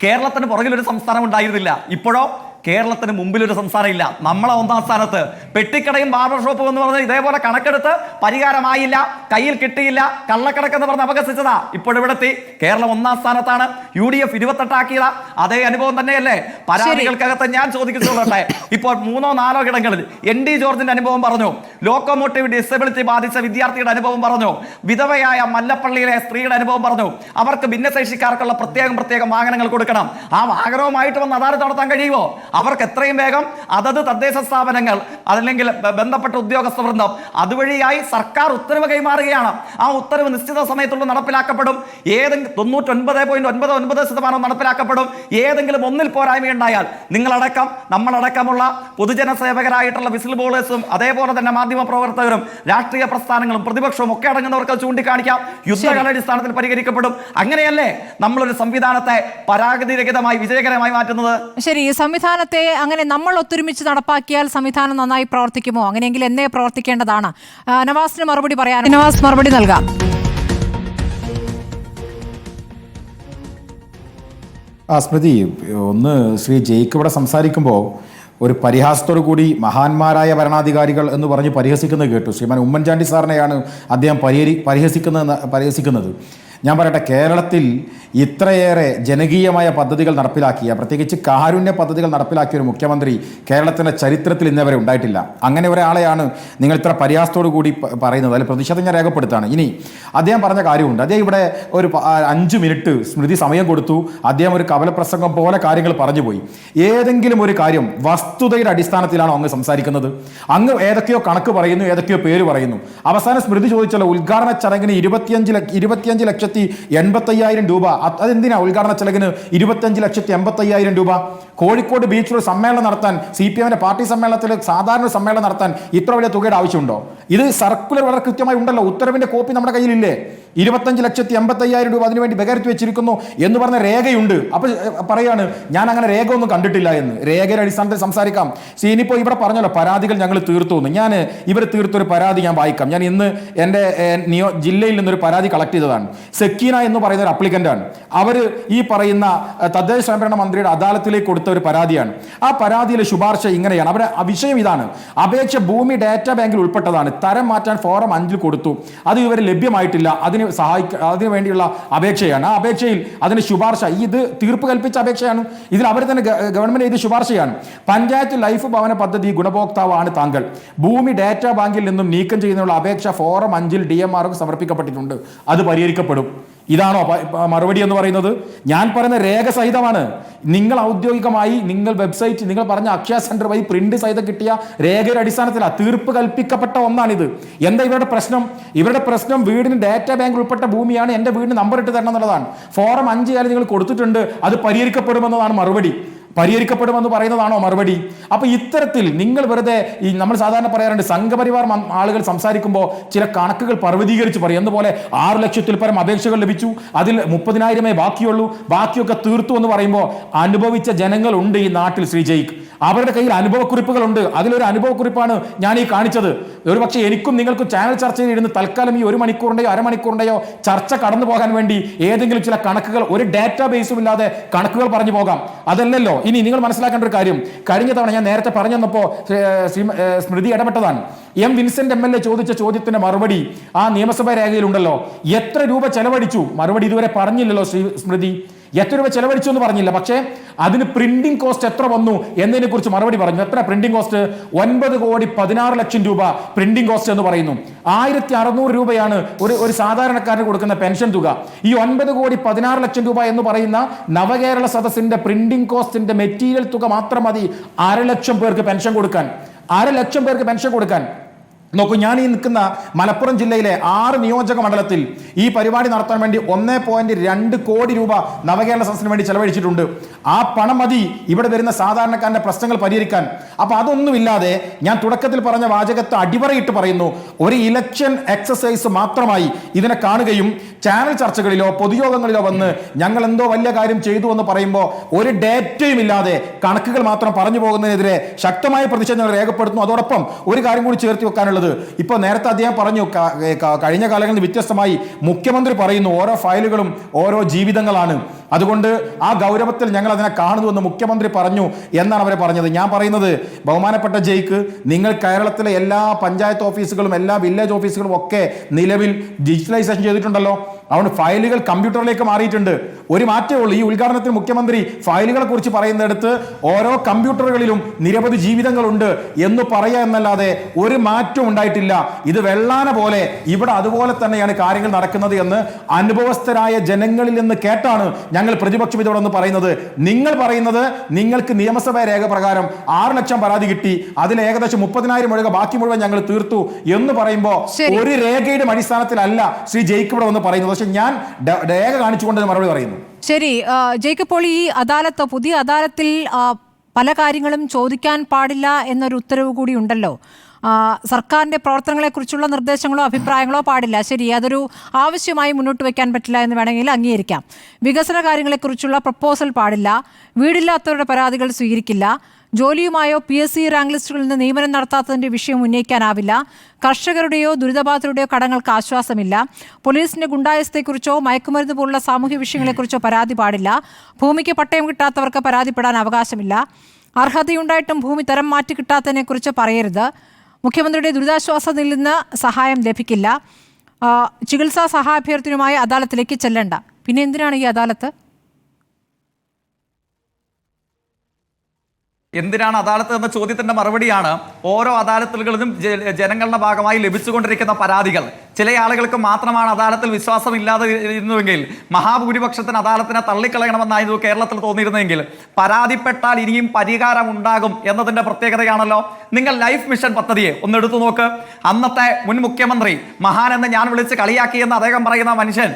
കേരളത്തിന് പുറകിലൊരു സംസ്ഥാനം ഉണ്ടായിരുന്നില്ല. ഇപ്പോഴോ കേരളത്തിന് മുമ്പിലൊരു സംസ്ഥാനം ഇല്ല. നമ്മളെ 1ാം സ്ഥാനത്ത്. പെട്ടിക്കടയും ബാർബർ ഷോപ്പും എന്ന് പറഞ്ഞ് ഇതേപോലെ കണക്കെടുത്ത് പരിഹാരമായില്ല, കയ്യിൽ കിട്ടിയില്ല, കള്ളക്കണക്കെന്ന് പറഞ്ഞ് അപകസിച്ചതാ. ഇപ്പോഴെവിടെത്തി? കേരളം 1ാം സ്ഥാനത്താണ്. UDF 28 ആക്കിയതാ. അതേ അനുഭവം തന്നെയല്ലേ പരാതികൾക്കകത്ത്. ഞാൻ ചോദിക്കുന്നോട്ടെ, ഇപ്പോൾ 3ഓ 4ഓ ഇടങ്ങളിൽ ND ജോർജിന്റെ അനുഭവം പറഞ്ഞു, ലോക്കോമോട്ടീവ് ഡിസബിലിറ്റി ബാധിച്ച വിദ്യാർത്ഥിയുടെ അനുഭവം പറഞ്ഞു, വിധവയായ മല്ലപ്പള്ളിയിലെ സ്ത്രീയുടെ അനുഭവം പറഞ്ഞു. അവർക്ക് ഭിന്നശേഷിക്കാർക്കുള്ള പ്രത്യേകം വാഹനങ്ങൾ കൊടുക്കണം. ആ വാഹനവുമായിട്ട് വന്ന് അദാലത്ത് നടത്താൻ കഴിയുമോ? അവർക്ക് എത്രയും വേഗം അതത് തദ്ദേശ സ്ഥാപനങ്ങൾ അല്ലെങ്കിൽ ബന്ധപ്പെട്ട ഉദ്യോഗസ്ഥ വൃന്ദം അതുവഴിയായി സർക്കാർ ഉത്തരവ് കൈമാറുകയാണ്. ആ ഉത്തരവ് നിശ്ചിത സമയത്തുള്ള നടപ്പിലാക്കപ്പെടും. 99.99% നടപ്പിലാക്കപ്പെടും. ഏതെങ്കിലും ഒന്നിൽ പോരായ്മയുണ്ടായാൽ നിങ്ങളടക്കം നമ്മളടക്കമുള്ള പൊതുജന സേവകരായിട്ടുള്ള വിസിൽ ബോളേഴ്സും അതേപോലെ തന്നെ മാധ്യമ പ്രവർത്തകരും രാഷ്ട്രീയ പ്രസ്ഥാനങ്ങളും പ്രതിപക്ഷവും ഒക്കെ അടങ്ങുന്നവർക്ക് ചൂണ്ടിക്കാണിക്കാം. യുദ്ധകാലാടിസ്ഥാനത്തിൽ പരിഹരിക്കപ്പെടും. അങ്ങനെയല്ലേ നമ്മളൊരു സംവിധാനത്തെ പരാഗതിരഹിതമായി വിജയകരമായി മാറ്റുന്നത്? ശരി, സംവിധാനത്തെ അങ്ങനെ നമ്മൾ ഒത്തൊരുമിച്ച് നടപ്പാക്കിയാൽ സംവിധാനം നന്നായി പ്രവർത്തിക്കുമോ? അങ്ങനെയെങ്കിൽ എന്നേ പ്രവർത്തിക്കേണ്ടതാണ്. നവാസിന് മറുപടി പറയാൻ നവാസ് മറുപടി നൽകാം. സ്മൃതി, ഒന്ന് ശ്രീ ജയ്ക്ക് ഇവിടെ സംസാരിക്കുമ്പോൾ ഒരു പരിഹാസത്തോടു കൂടി മഹാന്മാരായ ഭരണാധികാരികൾ എന്ന് പറഞ്ഞ് പരിഹസിക്കുന്നത് കേട്ടു. ശ്രീമാൻ ഉമ്മൻചാണ്ടി സാറിനെയാണ് അദ്ദേഹം പരിഹസിക്കുന്നത്. ഞാൻ പറയട്ടെ, കേരളത്തിൽ ഇത്രയേറെ ജനകീയമായ പദ്ധതികൾ നടപ്പിലാക്കിയ, പ്രത്യേകിച്ച് കാരുണ്യ പദ്ധതികൾ നടപ്പിലാക്കിയ ഒരു മുഖ്യമന്ത്രി കേരളത്തിൻ്റെ ചരിത്രത്തിൽ ഇന്നേവരെ ഉണ്ടായിട്ടില്ല. അങ്ങനെ ഒരാളെയാണ് നിങ്ങൾ ഇത്ര പരിഹാസത്തോടു കൂടി പറയുന്നത്. അതിൽ പ്രതിഷേധം ഞാൻ രേഖപ്പെടുത്താണ്. ഇനി അദ്ദേഹം പറഞ്ഞ കാര്യമുണ്ട്. അദ്ദേഹം ഇവിടെ ഒരു 5 മിനിറ്റ് സ്മൃതി സമയം കൊടുത്തു. അദ്ദേഹം ഒരു കവലപ്രസംഗം പോലെ കാര്യങ്ങൾ പറഞ്ഞു പോയി. ഏതെങ്കിലും ഒരു കാര്യം വസ്തുതയുടെ അടിസ്ഥാനത്തിലാണോ അങ്ങ് സംസാരിക്കുന്നത്? അങ്ങ് ഏതൊക്കെയോ കണക്ക് പറയുന്നു, ഏതൊക്കെയോ പേര് പറയുന്നു. അവസാനം സ്മൃതി ചോദിച്ചല്ലോ, ഉദ്ഘാടന ചടങ്ങിന് 25,80,000 രൂപ. അതെന്തിനാ ഉദ്ഘാടന ചടങ്ങിന് 25,80,000 രൂപ? കോഴിക്കോട് ബീച്ചിൽ സമ്മേളനം നടത്താൻ, CPM-ന്റെ പാർട്ടി സമ്മേളനത്തിൽ സാധാരണ സമ്മേളനം നടത്താൻ ഇത്ര വലിയ തുകയുടെ ആവശ്യമുണ്ടോ? ഇത് സർക്കുലർ വളരെ കൃത്യമായി ഉണ്ടല്ലോ. ഉത്തരവിന്റെ കോപ്പി നമ്മുടെ കയ്യിലില്ലേ? 25,80,000 രൂപ അതിനുവേണ്ടി ബഹിർത്തി വെച്ചിരിക്കുന്നു എന്ന് പറഞ്ഞ രേഖയുണ്ട്. അപ്പൊ പറയാണ് ഞാൻ അങ്ങനെ രേഖ ഒന്നും കണ്ടിട്ടില്ല എന്ന്. രേഖയുടെ അടിസ്ഥാനത്തിൽ സംസാരിക്കാം. ഇനിയിപ്പോൾ ഇവിടെ പറഞ്ഞല്ലോ പരാതികൾ ഞങ്ങൾ തീർത്തു എന്ന്. ഞാൻ ഇവർ തീർത്തൊരു പരാതി ഞാൻ വായിക്കാം. ഞാൻ ഇന്ന് എൻ്റെ ജില്ലയിൽ നിന്നൊരു പരാതി കളക്ട് ചെയ്തതാണ്. സെക്കീന എന്ന് പറയുന്ന ഒരു അപ്ലിക്കൻ്റാണ്. അവർ ഈ പറയുന്ന തദ്ദേശ സ്വയംഭരണ മന്ത്രിയുടെ അദാലത്തിലേക്ക് കൊടുത്ത ഒരു പരാതിയാണ്. ആ പരാതിയിലെ ശുപാർശ ഇങ്ങനെയാണ്. അവരുടെ വിഷയം ഇതാണ്: അപേക്ഷ ഭൂമി ഡാറ്റാ ബാങ്കിൽ ഉൾപ്പെട്ടതാണ്, തരം മാറ്റാൻ ഫോറം 5 കൊടുത്തു, അത് ഇവർ ലഭ്യമായിട്ടില്ല, അതിനു വേണ്ടിയുള്ള അപേക്ഷയാണ്. ആ അപേക്ഷയിൽ അതിന് ശുപാർശ, ഇത് തീർപ്പ് കൽപ്പിച്ച അപേക്ഷയാണ്, ഇതിൽ അവർ തന്നെ ഗവൺമെന്റ് ചെയ്ത ശുപാർശയാണ്. പഞ്ചായത്ത് ലൈഫ് ഭവന പദ്ധതി ഗുണഭോക്താവാണ് താങ്കൾ. ഭൂമി ഡാറ്റാ ബാങ്കിൽ നിന്നും നീക്കം ചെയ്യുന്നതിനുള്ള അപേക്ഷ ഫോറം 5 DMR-ക്ക് സമർപ്പിക്കപ്പെട്ടിട്ടുണ്ട്, അത് പരിഹരിക്കപ്പെടും. ഇതാണോ മറുപടി എന്ന് പറയുന്നത്? ഞാൻ പറയുന്ന രേഖ സഹിതമാണ്. നിങ്ങൾ ഔദ്യോഗികമായി നിങ്ങൾ വെബ്സൈറ്റ്, നിങ്ങൾ പറഞ്ഞ അക്ഷയ സെന്റർ വഴി പ്രിന്റ് സഹിതം കിട്ടിയ രേഖയുടെ അടിസ്ഥാനത്തിലാണ് തീർപ്പ് കൽപ്പിക്കപ്പെട്ട ഒന്നാണിത്. എന്താ ഇവരുടെ പ്രശ്നം? ഇവരുടെ പ്രശ്നം വീടിന് ഡാറ്റാ ബാങ്ക് ഉൾപ്പെട്ട ഭൂമിയാണ്, എൻ്റെ വീടിന് നമ്പർ ഇട്ട് തരണം എന്നുള്ളതാണ്. ഫോറം 5 നിങ്ങൾ കൊടുത്തിട്ടുണ്ട്, അത് പരിഹരിക്കപ്പെടുമെന്നതാണ് മറുപടി. പരിഹരിക്കപ്പെടുമെന്ന് പറയുന്നതാണോ മറുപടി? അപ്പൊ ഇത്തരത്തിൽ നിങ്ങൾ വെറുതെ നമ്മൾ സാധാരണ പറയാറുണ്ട്, സംഘപരിവാർ ആളുകൾ സംസാരിക്കുമ്പോൾ ചില കണക്കുകൾ പർവ്വതീകരിച്ച് പറയും. എന്നപോലെ 6 ലക്ഷത്തിൽ പരം അപേക്ഷകൾ ലഭിച്ചു, അതിൽ 30,000 ബാക്കിയുള്ളൂ, ബാക്കിയൊക്കെ തീർത്തു എന്ന് പറയുമ്പോൾ അനുഭവിച്ച ജനങ്ങളുണ്ട് ഈ നാട്ടിൽ. ശ്രീ ജയ്ക്ക് അവരുടെ കയ്യിൽ അനുഭവക്കുറിപ്പുകളുണ്ട്. അതിലൊരു അനുഭവക്കുറിപ്പാണ് ഞാൻ ഈ കാണിച്ചത്. ഒരുപക്ഷെ എനിക്കും നിങ്ങൾക്കും ചാനൽ ചർച്ചയിൽ ഇരുന്ന് തൽക്കാലം ഈ 1 മണിക്കൂറിന്റെയോ അരമണിക്കൂറിന്റെയോ ചർച്ച കടന്നു പോകാൻ വേണ്ടി ഏതെങ്കിലും ചില കണക്കുകൾ, ഒരു ഡാറ്റാ ബേസും ഇല്ലാതെ കണക്കുകൾ പറഞ്ഞു പോകാം. അതല്ലല്ലോ. ഇനി നിങ്ങൾ മനസ്സിലാക്കേണ്ട ഒരു കാര്യം, കഴിഞ്ഞ തവണ ഞാൻ നേരത്തെ പറഞ്ഞു തന്നപ്പോൾ സ്മൃതി ഇടപെട്ടതാണ്. വിൻസെന്റ് MLA ചോദിച്ച ചോദ്യത്തിന്റെ മറുപടി ആ നിയമസഭാ രേഖയിലുണ്ടല്ലോ. എത്ര രൂപ ചെലവഴിച്ചു? മറുപടി ഇതുവരെ പറഞ്ഞില്ലല്ലോ സ്മൃതി. എത്ര രൂപ ചെലവഴിച്ചു എന്ന് പറഞ്ഞില്ല, പക്ഷേ അതിന് പ്രിന്റിംഗ് കോസ്റ്റ് എത്ര വന്നു എന്നതിനെ കുറിച്ച് മറുപടി പറഞ്ഞു. എത്ര പ്രിന്റിംഗ് കോസ്റ്റ്? 9,16,00,000 രൂപ പ്രിന്റിംഗ് കോസ്റ്റ് എന്ന് പറയുന്നു. 1,600 രൂപയാണ് ഒരു സാധാരണക്കാരന് കൊടുക്കുന്ന പെൻഷൻ തുക. ഈ 9,16,00,000 രൂപ എന്ന് പറയുന്ന നവകേരള സദസ്സിന്റെ പ്രിന്റിംഗ് കോസ്റ്റിന്റെ മെറ്റീരിയൽ തുക മാത്രം മതി 1,00,000 പേർക്ക് പെൻഷൻ കൊടുക്കാൻ. 1,00,000 പേർക്ക് പെൻഷൻ കൊടുക്കാൻ. നോക്കൂ, ഞാൻ ഈ നിൽക്കുന്ന മലപ്പുറം ജില്ലയിലെ 6 നിയോജക മണ്ഡലത്തിൽ ഈ പരിപാടി നടത്താൻ വേണ്ടി 1.2 കോടി രൂപ നവകേരള സദസ്സിന് വേണ്ടി ചെലവഴിച്ചിട്ടുണ്ട്. ആ പണം മതി ഇവിടെ വരുന്ന സാധാരണക്കാരന്റെ പ്രശ്നങ്ങൾ പരിഹരിക്കാൻ. അപ്പൊ അതൊന്നുമില്ലാതെ ഞാൻ തുടക്കത്തിൽ പറഞ്ഞ വാചകത്തെ അടിവരയിട്ട് പറയുന്നു. ഒരു ഇലക്ഷൻ എക്സസൈസ് മാത്രമായി ഇതിനെ കാണുകയും ചാനൽ ചർച്ചകളിലോ പൊതുയോഗങ്ങളിലോ വന്ന് ഞങ്ങൾ എന്തോ വലിയ കാര്യം ചെയ്തു എന്ന് പറയുമ്പോൾ ഒരു ഡേറ്റയും ഇല്ലാതെ കണക്കുകൾ മാത്രം പറഞ്ഞു പോകുന്നതിനെതിരെ ശക്തമായ പ്രതിഷേധം രേഖപ്പെടുത്തുന്നു. അതോടൊപ്പം ഒരു കാര്യം കൂടി ചേർത്ത് വെക്കാനുള്ളത്, ഇപ്പൊ നേരത്തെ അദ്ദേഹം പറഞ്ഞു, കഴിഞ്ഞ കാലങ്ങളിൽ വ്യത്യസ്തമായി മുഖ്യമന്ത്രി പറയുന്നു ഓരോ ഫയലുകളും ഓരോ ജീവിതങ്ങളാണ്, അതുകൊണ്ട് ആ ഗൗരവത്തിൽ ഞങ്ങൾ അതിനെ കാണുന്നുവെന്ന് മുഖ്യമന്ത്രി പറഞ്ഞു എന്നാണ് അവർ പറഞ്ഞത്. ഞാൻ പറയുന്നത്, ബഹുമാനപ്പെട്ട ജയ്ക്ക്, നിങ്ങൾ കേരളത്തിലെ എല്ലാ പഞ്ചായത്ത് ഓഫീസുകളും എല്ലാ വില്ലേജ് ഓഫീസുകളും ഒക്കെ നിലവിൽ ഡിജിറ്റലൈസേഷൻ ചെയ്തിട്ടുണ്ടല്ലോ. അതുകൊണ്ട് ഫയലുകൾ കമ്പ്യൂട്ടറിലേക്ക് മാറിയിട്ടുണ്ട്. ഒരു മാറ്റമേ ഉള്ളൂ. ഈ ഉദ്ഘാടനത്തിൽ മുഖ്യമന്ത്രി ഫയലുകളെ കുറിച്ച് പറയുന്നിടത്ത് ഓരോ കമ്പ്യൂട്ടറുകളിലും നിരവധി ജീവിതങ്ങളുണ്ട് എന്ന് പറയുക എന്നല്ലാതെ ഒരു മാറ്റവും ഉണ്ടായിട്ടില്ല. ഇത് വെള്ളാന പോലെ ഇവിടെ അതുപോലെ തന്നെയാണ് കാര്യങ്ങൾ നടക്കുന്നത് എന്ന് അനുഭവസ്ഥരായ ജനങ്ങളിൽ നിന്ന് കേട്ടാണ് ഞങ്ങൾ പ്രതിപക്ഷം ഇതോടൊന്ന് പറയുന്നത്. നിങ്ങൾ പറയുന്നത് നിങ്ങൾക്ക് നിയമസഭാ രേഖ പ്രകാരം 6 ലക്ഷം പരാതി കിട്ടി, അതിൽ ഏകദേശം 30,000 ഒഴികെ ബാക്കി മുഴുവൻ ഞങ്ങൾ തീർത്തു എന്ന് പറയുമ്പോൾ ഒരു രേഖയുടെ അടിസ്ഥാനത്തിലല്ല ശ്രീ ജയ്ക്ക് ഇവിടെ വന്ന് പറയുന്നത്. പക്ഷെ ഞാൻ രേഖ കാണിച്ചുകൊണ്ട് മറുപടി പറയുന്നു. ശരി ജയ്ക്ക്, ഇപ്പോൾ ഈ അദാലത്ത്, പുതിയ അദാലത്തിൽ പല കാര്യങ്ങളും ചോദിക്കാൻ പാടില്ല എന്നൊരു ഉത്തരവ് കൂടി ഉണ്ടല്ലോ. സർക്കാരിൻ്റെ പ്രവർത്തനങ്ങളെക്കുറിച്ചുള്ള നിർദ്ദേശങ്ങളോ അഭിപ്രായങ്ങളോ പാടില്ല. ശരി, അതൊരു ആവശ്യമായി മുന്നോട്ട് വയ്ക്കാൻ പറ്റില്ല എന്ന് വേണമെങ്കിൽ അംഗീകരിക്കാം. വികസന കാര്യങ്ങളെക്കുറിച്ചുള്ള പ്രപ്പോസൽ പാടില്ല. വീടില്ലാത്തവരുടെ പരാതികൾ സ്വീകരിക്കില്ല. ജോലിയുമായോ PSC റാങ്ക് ലിസ്റ്റുകളിൽ നിന്ന് നിയമനം നടത്താത്തതിൻ്റെ വിഷയം ഉന്നയിക്കാനാവില്ല. കർഷകരുടെയോ ദുരിതബാധിതരുടെയോ കടങ്ങൾക്ക് ആശ്വാസമില്ല. പോലീസിന്റെ ഗുണ്ടായസത്തെക്കുറിച്ചോ മയക്കുമരുന്ന് പോലുള്ള സാമൂഹ്യ വിഷയങ്ങളെക്കുറിച്ചോ പരാതി പാടില്ല. ഭൂമിക്ക് പട്ടയം കിട്ടാത്തവർക്ക് പരാതിപ്പെടാൻ അവകാശമില്ല. അർഹതയുണ്ടായിട്ടും ഭൂമി തരം മാറ്റി കിട്ടാത്തതിനെക്കുറിച്ച് പറയരുത്. മുഖ്യമന്ത്രിയുടെ ദുരിതാശ്വാസ നിധിയിൽ നിന്ന് സഹായം ലഭിക്കില്ല. ചികിത്സാ സഹാഭ്യർത്ഥനയുമായി അദാലത്തിലേക്ക് ചെല്ലണ്ട. പിന്നെ എന്തിനാണ് ഈ അദാലത്ത്? എന്തിനാണ് അദാലത്ത് എന്ന ചോദ്യത്തിന്റെ മറുപടിയാണ് ഓരോ അദാലത്തുകളിലും ജനങ്ങളുടെ ഭാഗമായി ലഭിച്ചുകൊണ്ടിരിക്കുന്ന പരാതികൾ. ചില ആളുകൾക്ക് മാത്രമാണ് അദാലത്തിൽ വിശ്വാസമില്ലാതെ ഇരുന്നുവെങ്കിൽ, മഹാഭൂരിപക്ഷത്തിന് അദാലത്തിനെ തള്ളിക്കളയണമെന്നായിരുന്നു കേരളത്തിൽ തോന്നിയിരുന്നെങ്കിൽ, പരാതിപ്പെട്ടാൽ ഇനിയും പരിഹാരം ഉണ്ടാകും എന്നതിന്റെ പ്രത്യേകതയാണല്ലോ. നിങ്ങൾ ലൈഫ് മിഷൻ പദ്ധതിയെ ഒന്നെടുത്തു നോക്ക്. അന്നത്തെ മുൻ മുഖ്യമന്ത്രി, മഹാൻ എന്ന് ഞാൻ വിളിച്ച് കളിയാക്കിയെന്ന് അദ്ദേഹം പറയുന്ന മനുഷ്യൻ,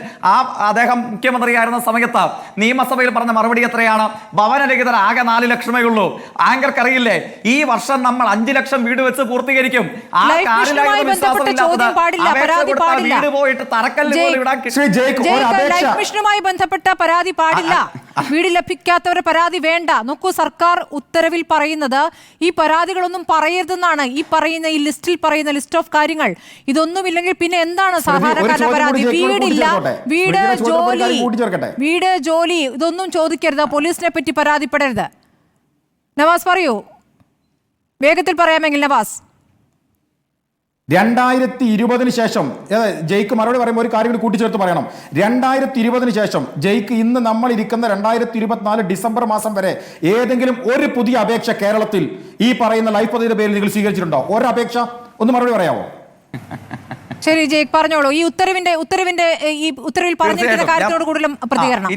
അദ്ദേഹം മുഖ്യമന്ത്രിയായിരുന്ന സമയത്ത് നിയമസഭയിൽ പറഞ്ഞ മറുപടി എത്രയാണ്? ഭവനരഹിതർ ആകെ 4 ലക്ഷമേ ഉള്ളൂ. ആങ്കർക്ക് അറിയില്ലേ, ഈ വർഷം നമ്മൾ 5 ലക്ഷം വീട് വെച്ച് പൂർത്തീകരിക്കും. ആ വീട് പോയിട്ട് മിഷനുമായി ബന്ധപ്പെട്ട പരാതി പാടില്ല. വീട് ലഭിക്കാത്തവരെ പരാതി വേണ്ട. നോക്കൂ, സർക്കാർ ഉത്തരവിൽ പറയുന്നത് ഈ പരാതികളൊന്നും പറയരുതെന്നാണ്. ഈ പറയുന്ന ഈ ലിസ്റ്റിൽ പറയുന്ന ലിസ്റ്റ് ഓഫ് കാര്യങ്ങൾ ഇതൊന്നുമില്ലെങ്കിൽ പിന്നെ എന്താണ് സാധാരണക്കാരുടെ പരാതി? വീടില്ല, വീട് ജോലി ഇതൊന്നും ചോദിക്കരുത്. പോലീസിനെ പറ്റി പരാതിപ്പെടരുത്. നവാസ് പറയൂ, വേഗത്തിൽ പറയാമെങ്കിൽ. നവാസ്, 2020 ശേഷം ജയ്ക്ക് മറുപടി പറയുമ്പോൾ ഒരു കാര്യം കൂടി കൂട്ടിച്ചേർത്ത് പറയണം. 2020 ശേഷം ജയ്ക്ക് ഇന്ന് നമ്മൾ ഇരിക്കുന്ന 2024 ഡിസംബർ മാസം വരെ ഏതെങ്കിലും ഒരു പുതിയ അപേക്ഷ കേരളത്തിൽ ഈ പറയുന്ന ലൈഫ് പദ്ധതിയുടെ പേരിൽ നിങ്ങൾ സ്വീകരിച്ചിട്ടുണ്ടോ? ഒരപേക്ഷ ഒന്ന് മറുപടി പറയാമോ? ശരി ജയ്ക്ക് പറഞ്ഞോളൂ. ഈ ഉത്തരവിന്റെ ഈ ഉത്തരവിൽ പറഞ്ഞിരിക്കുന്ന കാര്യത്തോട് കൂടുതലും പ്രതികരണം.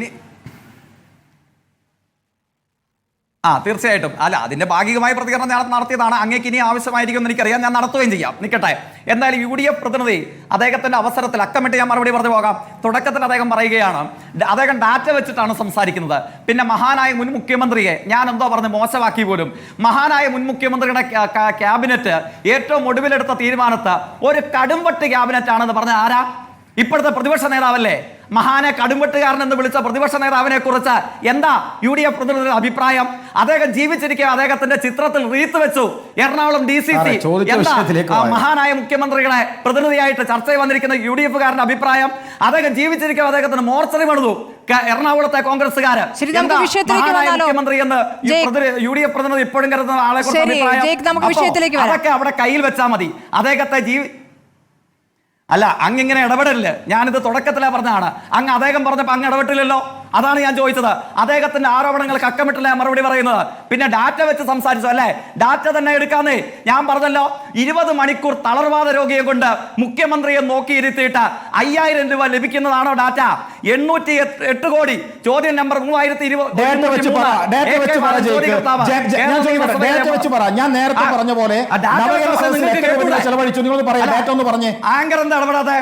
തീർച്ചയായിട്ടും. അല്ല, അതിന്റെ ഭാഗികമായ പ്രതികരണം ഞാൻ നടത്തിയതാണ്. അങ്ങേക്ക് ഇനി ആവശ്യമായിരിക്കും എന്ന് എനിക്കറിയാം, ഞാൻ നടത്തുകയും ചെയ്യാം. നിൽക്കട്ടെ. എന്തായാലും UDF പ്രതിനിധി അദ്ദേഹത്തിന്റെ അവസരത്തിൽ അക്കമിട്ട് ഞാൻ മറുപടി പറഞ്ഞു പോകാം. തുടക്കത്തിൽ അദ്ദേഹം പറയുകയാണ്, അദ്ദേഹം ഡാറ്റ വെച്ചിട്ടാണ് സംസാരിക്കുന്നത്. പിന്നെ മഹാനായ മുൻ മുഖ്യമന്ത്രിയെ ഞാൻ എന്തോ പറഞ്ഞ് മോശമാക്കി പോലും. മഹാനായ മുൻ മുഖ്യമന്ത്രിയുടെ ക്യാബിനറ്റ് ഏറ്റവും ഒടുവിലെടുത്ത തീരുമാനത്ത് ഒരു കടുംപട്ട് ക്യാബിനറ്റ് ആണെന്ന് പറഞ്ഞ ആരാ? ഇപ്പോഴത്തെ പ്രതിപക്ഷ നേതാവല്ലേ? മഹാനെ കടുംവെട്ടുകാരൻ എന്ന് വിളിച്ച പ്രതിപക്ഷ നേതാവിനെ കുറിച്ച് എന്താ UDF പ്രതിനിധിയുടെ അഭിപ്രായം? അദ്ദേഹം ജീവിച്ചിരിക്കുക അദ്ദേഹത്തിന്റെ ചിത്രത്തിൽ റീത്ത് വെച്ചു. എറണാകുളം DCC എന്താ മഹാനായ മുഖ്യമന്ത്രിയുടെ പ്രതിനിധിയായിട്ട് ചർച്ചയിൽ വന്നിരിക്കുന്ന UDF-കാരന്റെ അഭിപ്രായം? അദ്ദേഹം ജീവിച്ചിരിക്കുക അദ്ദേഹത്തിന് മോർച്ചറി പണിതു എറണാകുളത്തെ കോൺഗ്രസ്സുകാര്. മുഖ്യമന്ത്രി എന്ന് UDF പ്രതിനിധി ഇപ്പോഴും കരുതുന്ന ആളെ കുറിച്ച് അഭിപ്രായം അതൊക്കെ അവിടെ കയ്യിൽ വെച്ചാൽ മതി. അദ്ദേഹത്തെ അല്ല, അങ്ങിങ്ങനെ ഇടപെടലില്ല. ഞാനിത് തുടക്കത്തിലാ പറഞ്ഞതാണ്. അങ്ങ് അദ്ദേഹം പറഞ്ഞപ്പോൾ അങ്ങ് ഇടപെട്ടില്ലല്ലോ. അതാണ് ഞാൻ ചോദിച്ചത്. അദ്ദേഹത്തിന്റെ ആരോപണങ്ങൾക്ക് അക്കമിട്ടില്ല മറുപടി പറയുന്നത്. പിന്നെ ഡാറ്റ വെച്ച് സംസാരിച്ചു അല്ലേ? ഡാറ്റ തന്നെ എടുക്കാന്നേ ഞാൻ പറഞ്ഞല്ലോ. 20 മണിക്കൂർ തളർവാദ രോഗിയെ കൊണ്ട് മുഖ്യമന്ത്രിയെ നോക്കിയിരുത്തിയിട്ട് 5000 രൂപ ലഭിക്കുന്നതാണോ ഡാറ്റ? 808 കോടി. ചോദ്യം നമ്പർ 3020. ഞാൻ നേരത്തെ പറഞ്ഞ പോലെ ആങ്കർ എന്താ ഇടപെടാതെ?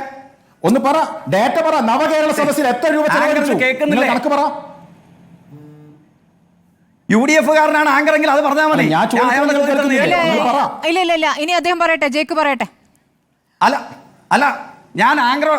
ഒന്ന് പറ, ഡേറ്റ പറ. നവകേരള സദസ്സിൽ എത്ര രൂപ ചെലവഴിച്ചു? കണക്ക് പറ. UDF-കാരനാണ് ആങ്കറെങ്കിൽ അത് പറഞ്ഞാൽ മതി. ഇല്ല, ഇനി അദ്ദേഹം പറയട്ടെ, ജയ്ക്ക് പറയട്ടെ. അല്ല ഞാൻ ആങ്കർ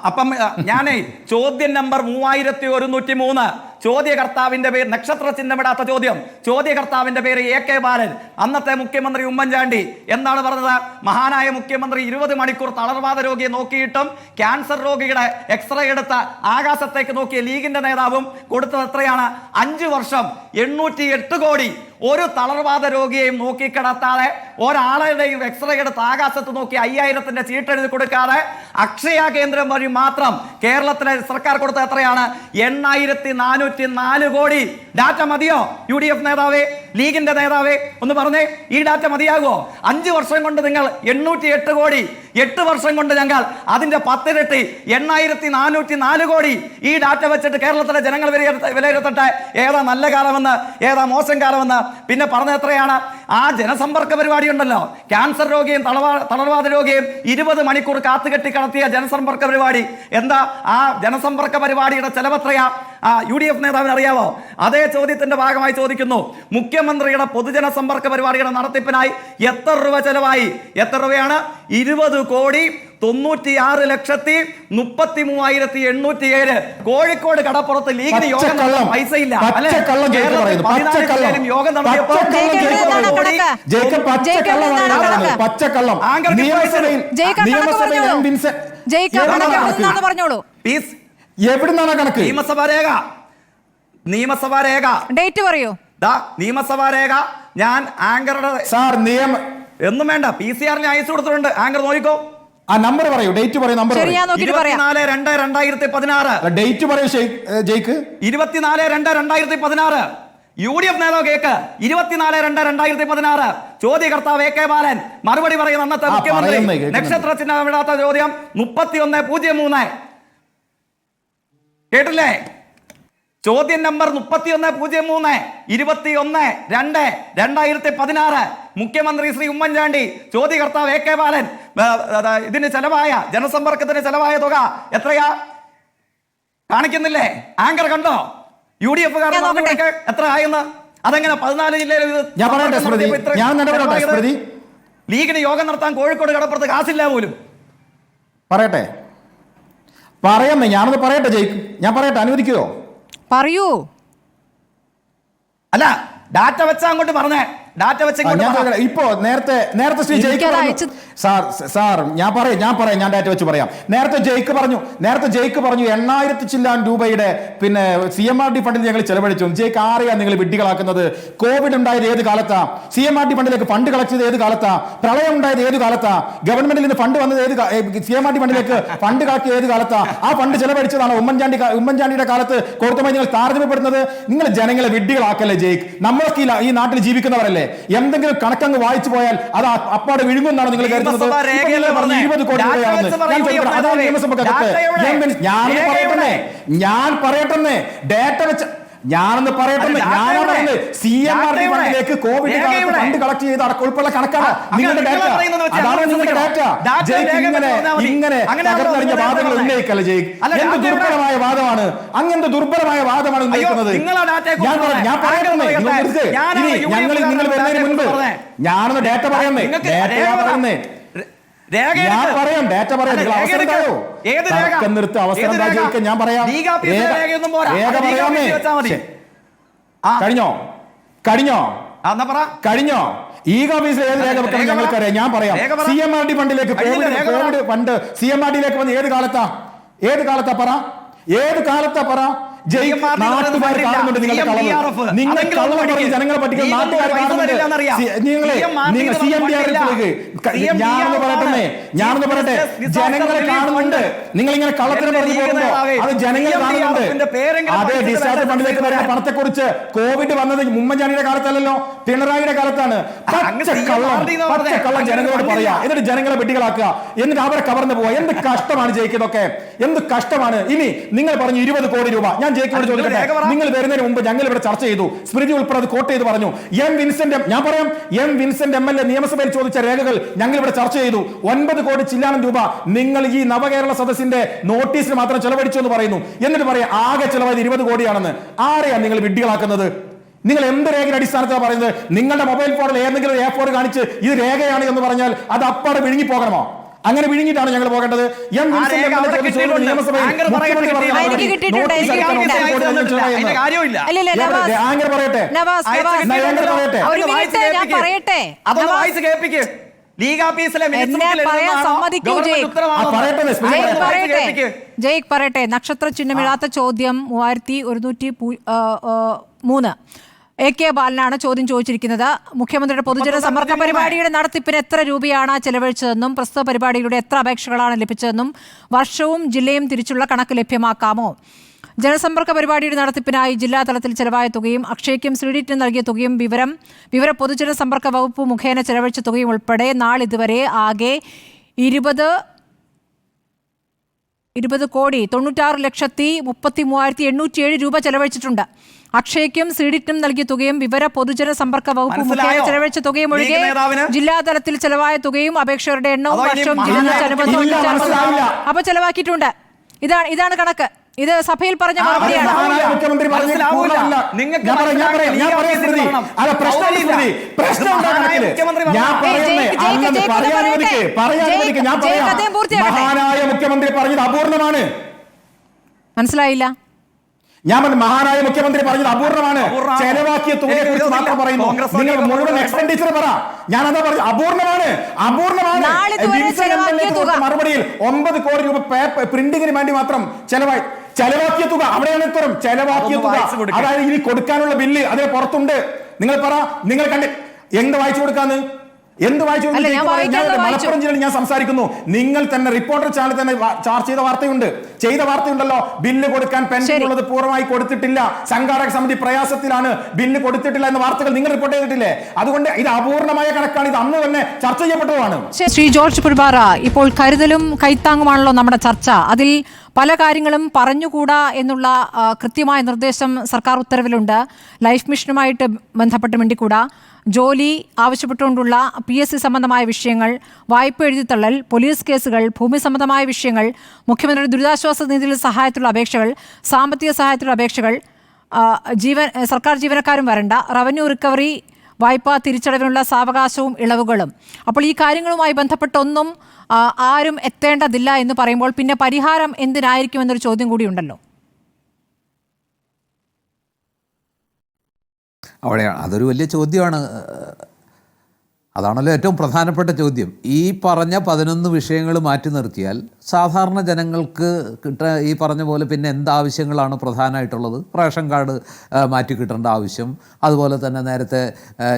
അപ്പം ഞാനേ ചോദ്യം നമ്പർ 3103 ചോദ്യകർത്താവിന്റെ പേര് നക്ഷത്ര ചിഹ്നമിടാത്ത ചോദ്യം. ചോദ്യകർത്താവിന്റെ പേര് AK ബാലൻ. അന്നത്തെ മുഖ്യമന്ത്രി ഉമ്മൻചാണ്ടി എന്താണ് പറഞ്ഞത്? മഹാനായ മുഖ്യമന്ത്രി 20 മണിക്കൂർ തളർവാദ രോഗിയെ നോക്കിയിട്ടും ക്യാൻസർ രോഗിയുടെ എക്സ്റേ എടുത്ത് ആകാശത്തേക്ക് നോക്കിയ ലീഗിന്റെ നേതാവും കൊടുത്തത് എത്രയാണ്? 5 വർഷം 808 കോടി. ഒരു തളർവാദ രോഗിയെയും നോക്കിക്കിടത്താതെ, ഒരാളുടെയും എക്സ്റേ എടുത്ത് ആകാശത്ത് നോക്കി 5000-ന്റെ ചീട്ടെഴുതി കൊടുക്കാതെ അക്ഷയ കേന്ദ്രം വഴി മാത്രം കേരളത്തിലെ സർക്കാർ കൊടുത്ത എത്രയാണ്? 8404 കോടി. ഡാറ്റ മതിയോ UDF നേതാവേ, ലീഗിന്റെ നേതാവേ? ഒന്ന് പറഞ്ഞേ, ഈ ഡാറ്റ മതിയാകുമോ? 5 വർഷം കൊണ്ട് നിങ്ങൾ 808 കോടി, 8 വർഷം കൊണ്ട് ഞങ്ങൾ അതിന്റെ 10 ഇരട്ടി 8404 കോടി. ഈ ഡാറ്റ വെച്ചിട്ട് കേരളത്തിലെ ജനങ്ങൾ വിലയിരുത്തട്ടെ ഏതാ നല്ല കാലമെന്ന്, ഏതാ മോശം കാലമെന്ന്. പിന്നെ പറഞ്ഞ എത്രയാണ്? ആ ജനസമ്പർക്ക പരിപാടി ഉണ്ടല്ലോ, ക്യാൻസർ രോഗിയും തളർവാദ രോഗിയും 20 മണിക്കൂർ കാത്തുകെട്ടി കടത്തിയ ജനസമ്പർക്ക പരിപാടി. എന്താ ആ ജനസമ്പർക്ക പരിപാടിയുടെ ചെലവെത്രയാ? UDF നേതാവിന് അറിയാവോ? അതേ ചോദ്യത്തിന്റെ ഭാഗമായി ചോദിക്കുന്നു, മുഖ്യമന്ത്രിയുടെ പൊതുജന സമ്പർക്ക പരിപാടിയുടെ നടത്തിപ്പിനായി എത്ര രൂപ ചെലവായി? എത്ര രൂപയാണ്? 20,30,33,807. കോഴിക്കോട് കടപ്പുറത്ത് ലീഗിന് യോഗം നടത്താൻ പൈസ ഇല്ല അല്ലെ? യോഗം നടത്തിയപ്പോൾ എവിടുന്നാണ് കണക്ക്? നിയമസഭാ രേഖ ഡേറ്റ് പറയൂ. നിയമസഭാ രേഖ ഞാൻ ആങ്കറുടെ സാർ നിയമ ഒന്നും വേണ്ട, PCR അയച്ചു കൊടുത്തിട്ടുണ്ട്. ആങ്കർ നോക്കിക്കോ. ആ നമ്പർ പറയൂ, ഡേറ്റ് പറയൂ, നമ്പർ ശരി, ഞാൻ നോക്കിയിട്ട് പറയാം. 24/2/2016 ഡേറ്റ് പറയൂ ജയ്ക്ക്. 24/2/2016 UDF നേതാവ് കേക്ക്. 24/2/2016 ചോദ്യകർത്താവ് AK ബാലൻ മറുപടി പറയുന്ന അന്നത്തെ മുഖ്യമന്ത്രി. നക്ഷത്ര ചിഹ്നം ഇടാത്ത ചോദ്യം 3103 കേട്ടില്ലേ? ചോദ്യം നമ്പർ 3103 21/2/2016 മുഖ്യമന്ത്രി ശ്രീ ഉമ്മൻചാണ്ടി, ചോദ്യകർത്താവ് AK ബാലൻ. ഇതിന് ചെലവായ ജനസമ്പർക്കത്തിന് ചെലവായ തുക എത്രയാ കാണിക്കുന്നില്ലേ? ആങ്കർ കണ്ടോ? UDF എത്ര ആയെന്ന്? അതെങ്ങനെ 14 ജില്ലയിൽ ലീഗിന് യോഗം നടത്താൻ കോഴിക്കോട് കടപ്പുറത്ത് കാശില്ല പോലും. പറയട്ടെ, പറയുന്നേ, ഞാനത് പറയട്ടെ ജയ്ക്ക്, ഞാൻ പറയട്ടെ, അനുവദിക്കുമോ? പറയൂ. അല്ല, ഡാറ്റ വെച്ചാ അങ്ങോട്ട് പറഞ്ഞേ, ഡാറ്റ വെച്ച് ഇപ്പോ നേരത്തെ ശ്രീ ജയ്ക്ക് സാർ ഞാൻ ഡാറ്റ വെച്ച് പറയാം. നേരത്തെ ജയ്ക്ക് പറഞ്ഞു 8,000 ചില്ലാൻ രൂപയുടെ പിന്നെ CMRD ഫണ്ടിൽ ഞങ്ങൾ ചെലവഴിച്ചു. ജയ്ക്ക് ആരെയാ നിങ്ങൾ വിഡ്ഢികളാക്കുന്നത്? കോവിഡ് ഉണ്ടായത് ഏത് കാലത്താ? CMRD ഫണ്ടിലേക്ക് ഫണ്ട് കളക്ട് ചെയ്ത് ഏത് കാലത്താ? പ്രളയം ഉണ്ടായത് ഏത് കാലത്താ? ഗവൺമെന്റിൽ നിന്ന് ഫണ്ട് വന്നത് CMRD ഫണ്ടിലേക്ക് ഫണ്ട് കളക്ട് ചെയ്ത് ഏത് കാലത്താ? ആ ഫണ്ട് ചെലവഴിച്ചതാണ് ഉമ്മൻചാണ്ടിയുടെ കാലത്ത് കൊടുത്തുമായി നിങ്ങൾ താരതമ്യപ്പെടുന്നത്. നിങ്ങൾ ജനങ്ങളെ വിഡ്ഢികളാക്കല്ലേ ജയ്ക്ക്? നമ്മളൊക്കെ ഈ നാട്ടിൽ ജീവിക്കുന്നവരല്ലേ? എന്തെങ്കിലും കണക്കങ്ങ് വായിച്ചു പോയാൽ അത് അപ്പാടെ വിഴുങ്ങുന്നാണ് നിങ്ങൾ കരുതുന്നത്. 20 കോടി ഞാൻ പറയട്ടെ, ഡാറ്റ വെച്ച് ഞാനൊന്ന് പറയട്ടെ. CMRD ഫണ്ടിലേക്ക് കോവിഡ് കാലത്ത് ഫണ്ട് കളക്ട് ചെയ്ത് ഉൾപ്പെടെ കണക്കാണ് നിങ്ങളുടെ ഡാറ്റ. അതാണ് നിങ്ങളുടെ ഡാറ്റ. ഇങ്ങനെ തകർന്നറിഞ്ഞ വാദങ്ങൾ ഉന്നയിക്കല്ലേ ജയ്ക്ക്? എന്ത് ദുർബലമായ വാദമാണ്, അങ്ങനത്തെ ദുർബലമായ വാദമാണ് ഉന്നയിക്കുന്നത്. ഞാൻ പറയട്ടെ, നിങ്ങൾ വരുന്നതിന് മുൻപ് ഞാനൊന്ന് ഡാറ്റ പറയുന്നേ, ഞാൻ പറയാം, ഡാറ്റ പറയാം. നിർത്ത്, അവസരം ഞാൻ പറയാം. കഴിഞ്ഞോ? ഈഗ ഓഫീസിൽ ഏത് രേഖ വെക്കണം ഞങ്ങൾക്കറിയാം. ഞാൻ പറയാം. CMRD ഫണ്ടിലേക്ക് കോവിഡ് ഫണ്ട് CMRDയിലേക്ക് വന്ന് ഏത് കാലത്താ പറ? നാട്ടുകാർ കാണുന്നുണ്ട് നിങ്ങളുടെ കളവ്. നിങ്ങൾ കള്ളം പറഞ്ഞ് ജനങ്ങളെ പറ്റിക്കുന്ന നാട്ടുകാർ കാണുന്നുണ്ട്. ഞാനൊന്ന് പറയട്ടെ, ജനങ്ങളെ കാണുന്നുണ്ട്. നിങ്ങൾ ഇങ്ങനെ കള്ളത്തിന് പറഞ്ഞു പോകുമ്പോ അത് ജനങ്ങൾ കാണുന്നുണ്ട്. അതേ ഡിസ്ചാർജ് ഫണ്ടിലേക്ക് വരുന്ന പണത്തെക്കുറിച്ച് കോവിഡ് വന്നത് ഉമ്മൻചാണ്ടിയുടെ കാലത്തല്ലല്ലോ, പിണറായിയുടെ കാലത്താണ്. പച്ചക്കള്ളം ജനങ്ങളോട് പറയാ, എന്നിട്ട് ജനങ്ങളെ വെട്ടികളാക്കുക, എന്നിട്ട് അവരെ കവർന്നു പോവുക. എന്ത് കഷ്ടമാണ് ജയിക്കുന്നതൊക്കെ, എന്ത് കഷ്ടമാണ്. ഇനി നിങ്ങൾ പറഞ്ഞു 20 കോടി രൂപ. ഞാൻ ജയിക്കോട് ചോദിക്കട്ടെ, നിങ്ങൾ വരുന്നതിന് മുമ്പ് ഞങ്ങൾ ഇവിടെ ചർച്ച ചെയ്തു, സ്മൃതി ഉൾപ്പെടെ അത് കോട്ട് ചെയ്ത് പറഞ്ഞു. എം വിൻസെന്റ് MLA നിയമസഭയിൽ ചോദിച്ച രേഖകൾ ഞങ്ങൾ ഇവിടെ ചർച്ച ചെയ്തു. 9 കോടി ചില്ലാനം രൂപ നിങ്ങൾ ഈ നവകേരള സദസ്സിന്റെ നോട്ടീസിന് മാത്രം ചെലവഴിച്ചു എന്ന് പറയുന്നു. എന്നിട്ട് പറയാം ആകെ ചെലവായത് 20 കോടിയാണെന്ന്. ആരെയാണ് നിങ്ങൾ വിഡ്ഢികളാക്കുന്നത്? നിങ്ങൾ എന്ത് രേഖയുടെ അടിസ്ഥാനത്തിലാണ് പറയുന്നത്? നിങ്ങളുടെ മൊബൈൽ ഫോണിൽ ഏതെങ്കിലും A4 കാണിച്ച് ഇത് രേഖയാണ് എന്ന് പറഞ്ഞാൽ അത് അപ്പാടെ വിഴുങ്ങി പോകണമോ? അങ്ങനെ വിഴുങ്ങിയിട്ടാണ് ഞങ്ങൾ പോകേണ്ടത്. ജയ്ക്ക് പറയട്ടെ. നക്ഷത്ര ചിഹ്നമില്ലാത്ത ചോദ്യം 3103 AK ബാലനാണ് ചോദ്യം ചോദിച്ചിരിക്കുന്നത്. മുഖ്യമന്ത്രിയുടെ പൊതുജന സമ്പർക്ക പരിപാടിയുടെ നടത്തിപ്പിന് എത്ര രൂപയാണ് ചെലവഴിച്ചതെന്നും പ്രസ്തുത പരിപാടിയുടെ എത്ര അപേക്ഷകളാണ് ലഭിച്ചതെന്നും വർഷവും ജില്ലയും തിരിച്ചുള്ള കണക്ക് ലഭ്യമാക്കാമോ? ജനസമ്പർക്ക പരിപാടിയുടെ നടത്തിപ്പിനായി ജില്ലാ തലത്തിൽ ചെലവായ തുകയും അക്ഷയ്ക്കും CDറ്റിനും നൽകിയ തുകയും വിവര പൊതുജന സമ്പർക്ക വകുപ്പ് മുഖേന ചെലവഴിച്ച തുകയും ഉൾപ്പെടെ നാളിതുവരെ ആകെ 20,96,33,807 രൂപ ചെലവഴിച്ചിട്ടുണ്ട്. അക്ഷയ്ക്കും CDറ്റിനും നൽകിയ തുകയും വിവര പൊതുജന സമ്പർക്ക വകുപ്പ് മുഖേന ചെലവഴിച്ച തുകയും ഒഴികെ ജില്ലാ തലത്തിൽ ചെലവായ തുകയും അപേക്ഷകരുടെ എണ്ണവും വർഷവും അപ്പൊ ചെലവാക്കിയിട്ടുണ്ട്. ഇതാണ് കണക്ക്. ഇത് സഭയിൽ പറഞ്ഞ മറുപടിയാണ്. മുഖ്യമന്ത്രി പറഞ്ഞത് അപൂർണമാണ്. മനസ്സിലായില്ല? ഞാൻ പറഞ്ഞു മഹാനായ മുഖ്യമന്ത്രി പറഞ്ഞത് അപൂർണമാണ്. ചെലവാക്കിയ തുകയെ കുറിച്ച് മാത്രം പറയുന്നു. നിങ്ങൾ മുഴുവൻ എക്സ്പെൻഡിച്ചർ പറ. ഞാൻ അതാ പറഞ്ഞു അപൂർണമാണ്. മറുപടിയിൽ 9 കോടി രൂപ പ്രിന്റിങ്ങിന് വേണ്ടി മാത്രം ചെലവാക്കിയ തുക. അവിടെയാണ് ഉത്തരം. ചെലവാക്കിയ തുക, അതായത് ഇനി കൊടുക്കാനുള്ള ബില്ല് അതിന് പുറത്തുണ്ട്. നിങ്ങൾ പറ, നിങ്ങൾ എന്ത് വായിച്ചു കൊടുക്കാന്ന്? എന്ത് വായിച്ചു? അല്ല, ഞാൻ വായിക്കാതെ വായിച്ചു. മലപ്പുറം ജില്ലയിൽ ഞാൻ സംസാരിക്കുന്നു. നിങ്ങൾ തന്നെ റിപ്പോർട്ടർ ചാനൽ തന്നെ ചാർജ് ചെയ്ത വാർത്തയുണ്ടല്ലോ. ബില്ല് കൊടുക്കാൻ പെൻഷൻ ഉള്ളത് പൂർണ്ണമായി കൊടുത്തിട്ടില്ല, സംഘാടക സമിതി പ്രയാസത്തിലാണ്, ബില്ല് കൊടുത്തിട്ടില്ല എന്ന വാർത്തകൾ നിങ്ങൾ റിപ്പോർട്ട് ചെയ്തിട്ടില്ലേ? അതുകൊണ്ട് ഇത് അപൂർണമായ കണക്കാണ്. ഇത് അന്ന് തന്നെ ചർച്ച ചെയ്യപ്പെട്ടതാണ്. ശ്രീ ജോർജ് പുൽബാറ, ഇപ്പോൾ കരുതലും കൈത്താങ്ങുമാണല്ലോ നമ്മുടെ ചർച്ച. അതിൽ പല കാര്യങ്ങളും പറഞ്ഞുകൂടാ എന്നുള്ള കൃത്യമായ നിർദ്ദേശം സർക്കാർ ഉത്തരവിലുണ്ട്. ലൈഫ് മിഷനുമായിട്ട് ബന്ധപ്പെട്ട് മിണ്ടിക്കൂടാ, ജോലി ആവശ്യപ്പെട്ടുകൊണ്ടുള്ള PSC സംബന്ധമായ വിഷയങ്ങൾ, വായ്പ എഴുതിത്തള്ളൽ, പോലീസ് കേസുകൾ, ഭൂമി സംബന്ധമായ വിഷയങ്ങൾ, മുഖ്യമന്ത്രിയുടെ ദുരിതാശ്വാസ നിധിയിൽ സഹായത്തിലുള്ള അപേക്ഷകൾ, സാമ്പത്തിക സഹായത്തിലുള്ള അപേക്ഷകൾ, സർക്കാർ ജീവനക്കാരും വരണ്ട, റവന്യൂ റിക്കവറി, വായ്പ തിരിച്ചടവിനുള്ള സാവകാശവും ഇളവുകളും. അപ്പോൾ ഈ കാര്യങ്ങളുമായി ബന്ധപ്പെട്ടൊന്നും ആരും എത്തേണ്ടതില്ല എന്ന് പറയുമ്പോൾ പിന്നെ പരിഹാരം എന്തിനായിരിക്കുമെന്നൊരു ചോദ്യം കൂടിയുണ്ടല്ലോ. അവിടെയാണ് അതൊരു വലിയ ചോദ്യമാണ്. അതാണല്ലോ ഏറ്റവും പ്രധാനപ്പെട്ട ചോദ്യം. ഈ പറഞ്ഞ 11 വിഷയങ്ങൾ മാറ്റി നിർത്തിയാൽ സാധാരണ ജനങ്ങൾക്ക് ഈ പറഞ്ഞ പോലെ പിന്നെ എന്താവശ്യങ്ങളാണ് പ്രധാനമായിട്ടുള്ളത്? റേഷൻ കാർഡ് മാറ്റി കിട്ടേണ്ട ആവശ്യം, അതുപോലെ തന്നെ നേരത്തെ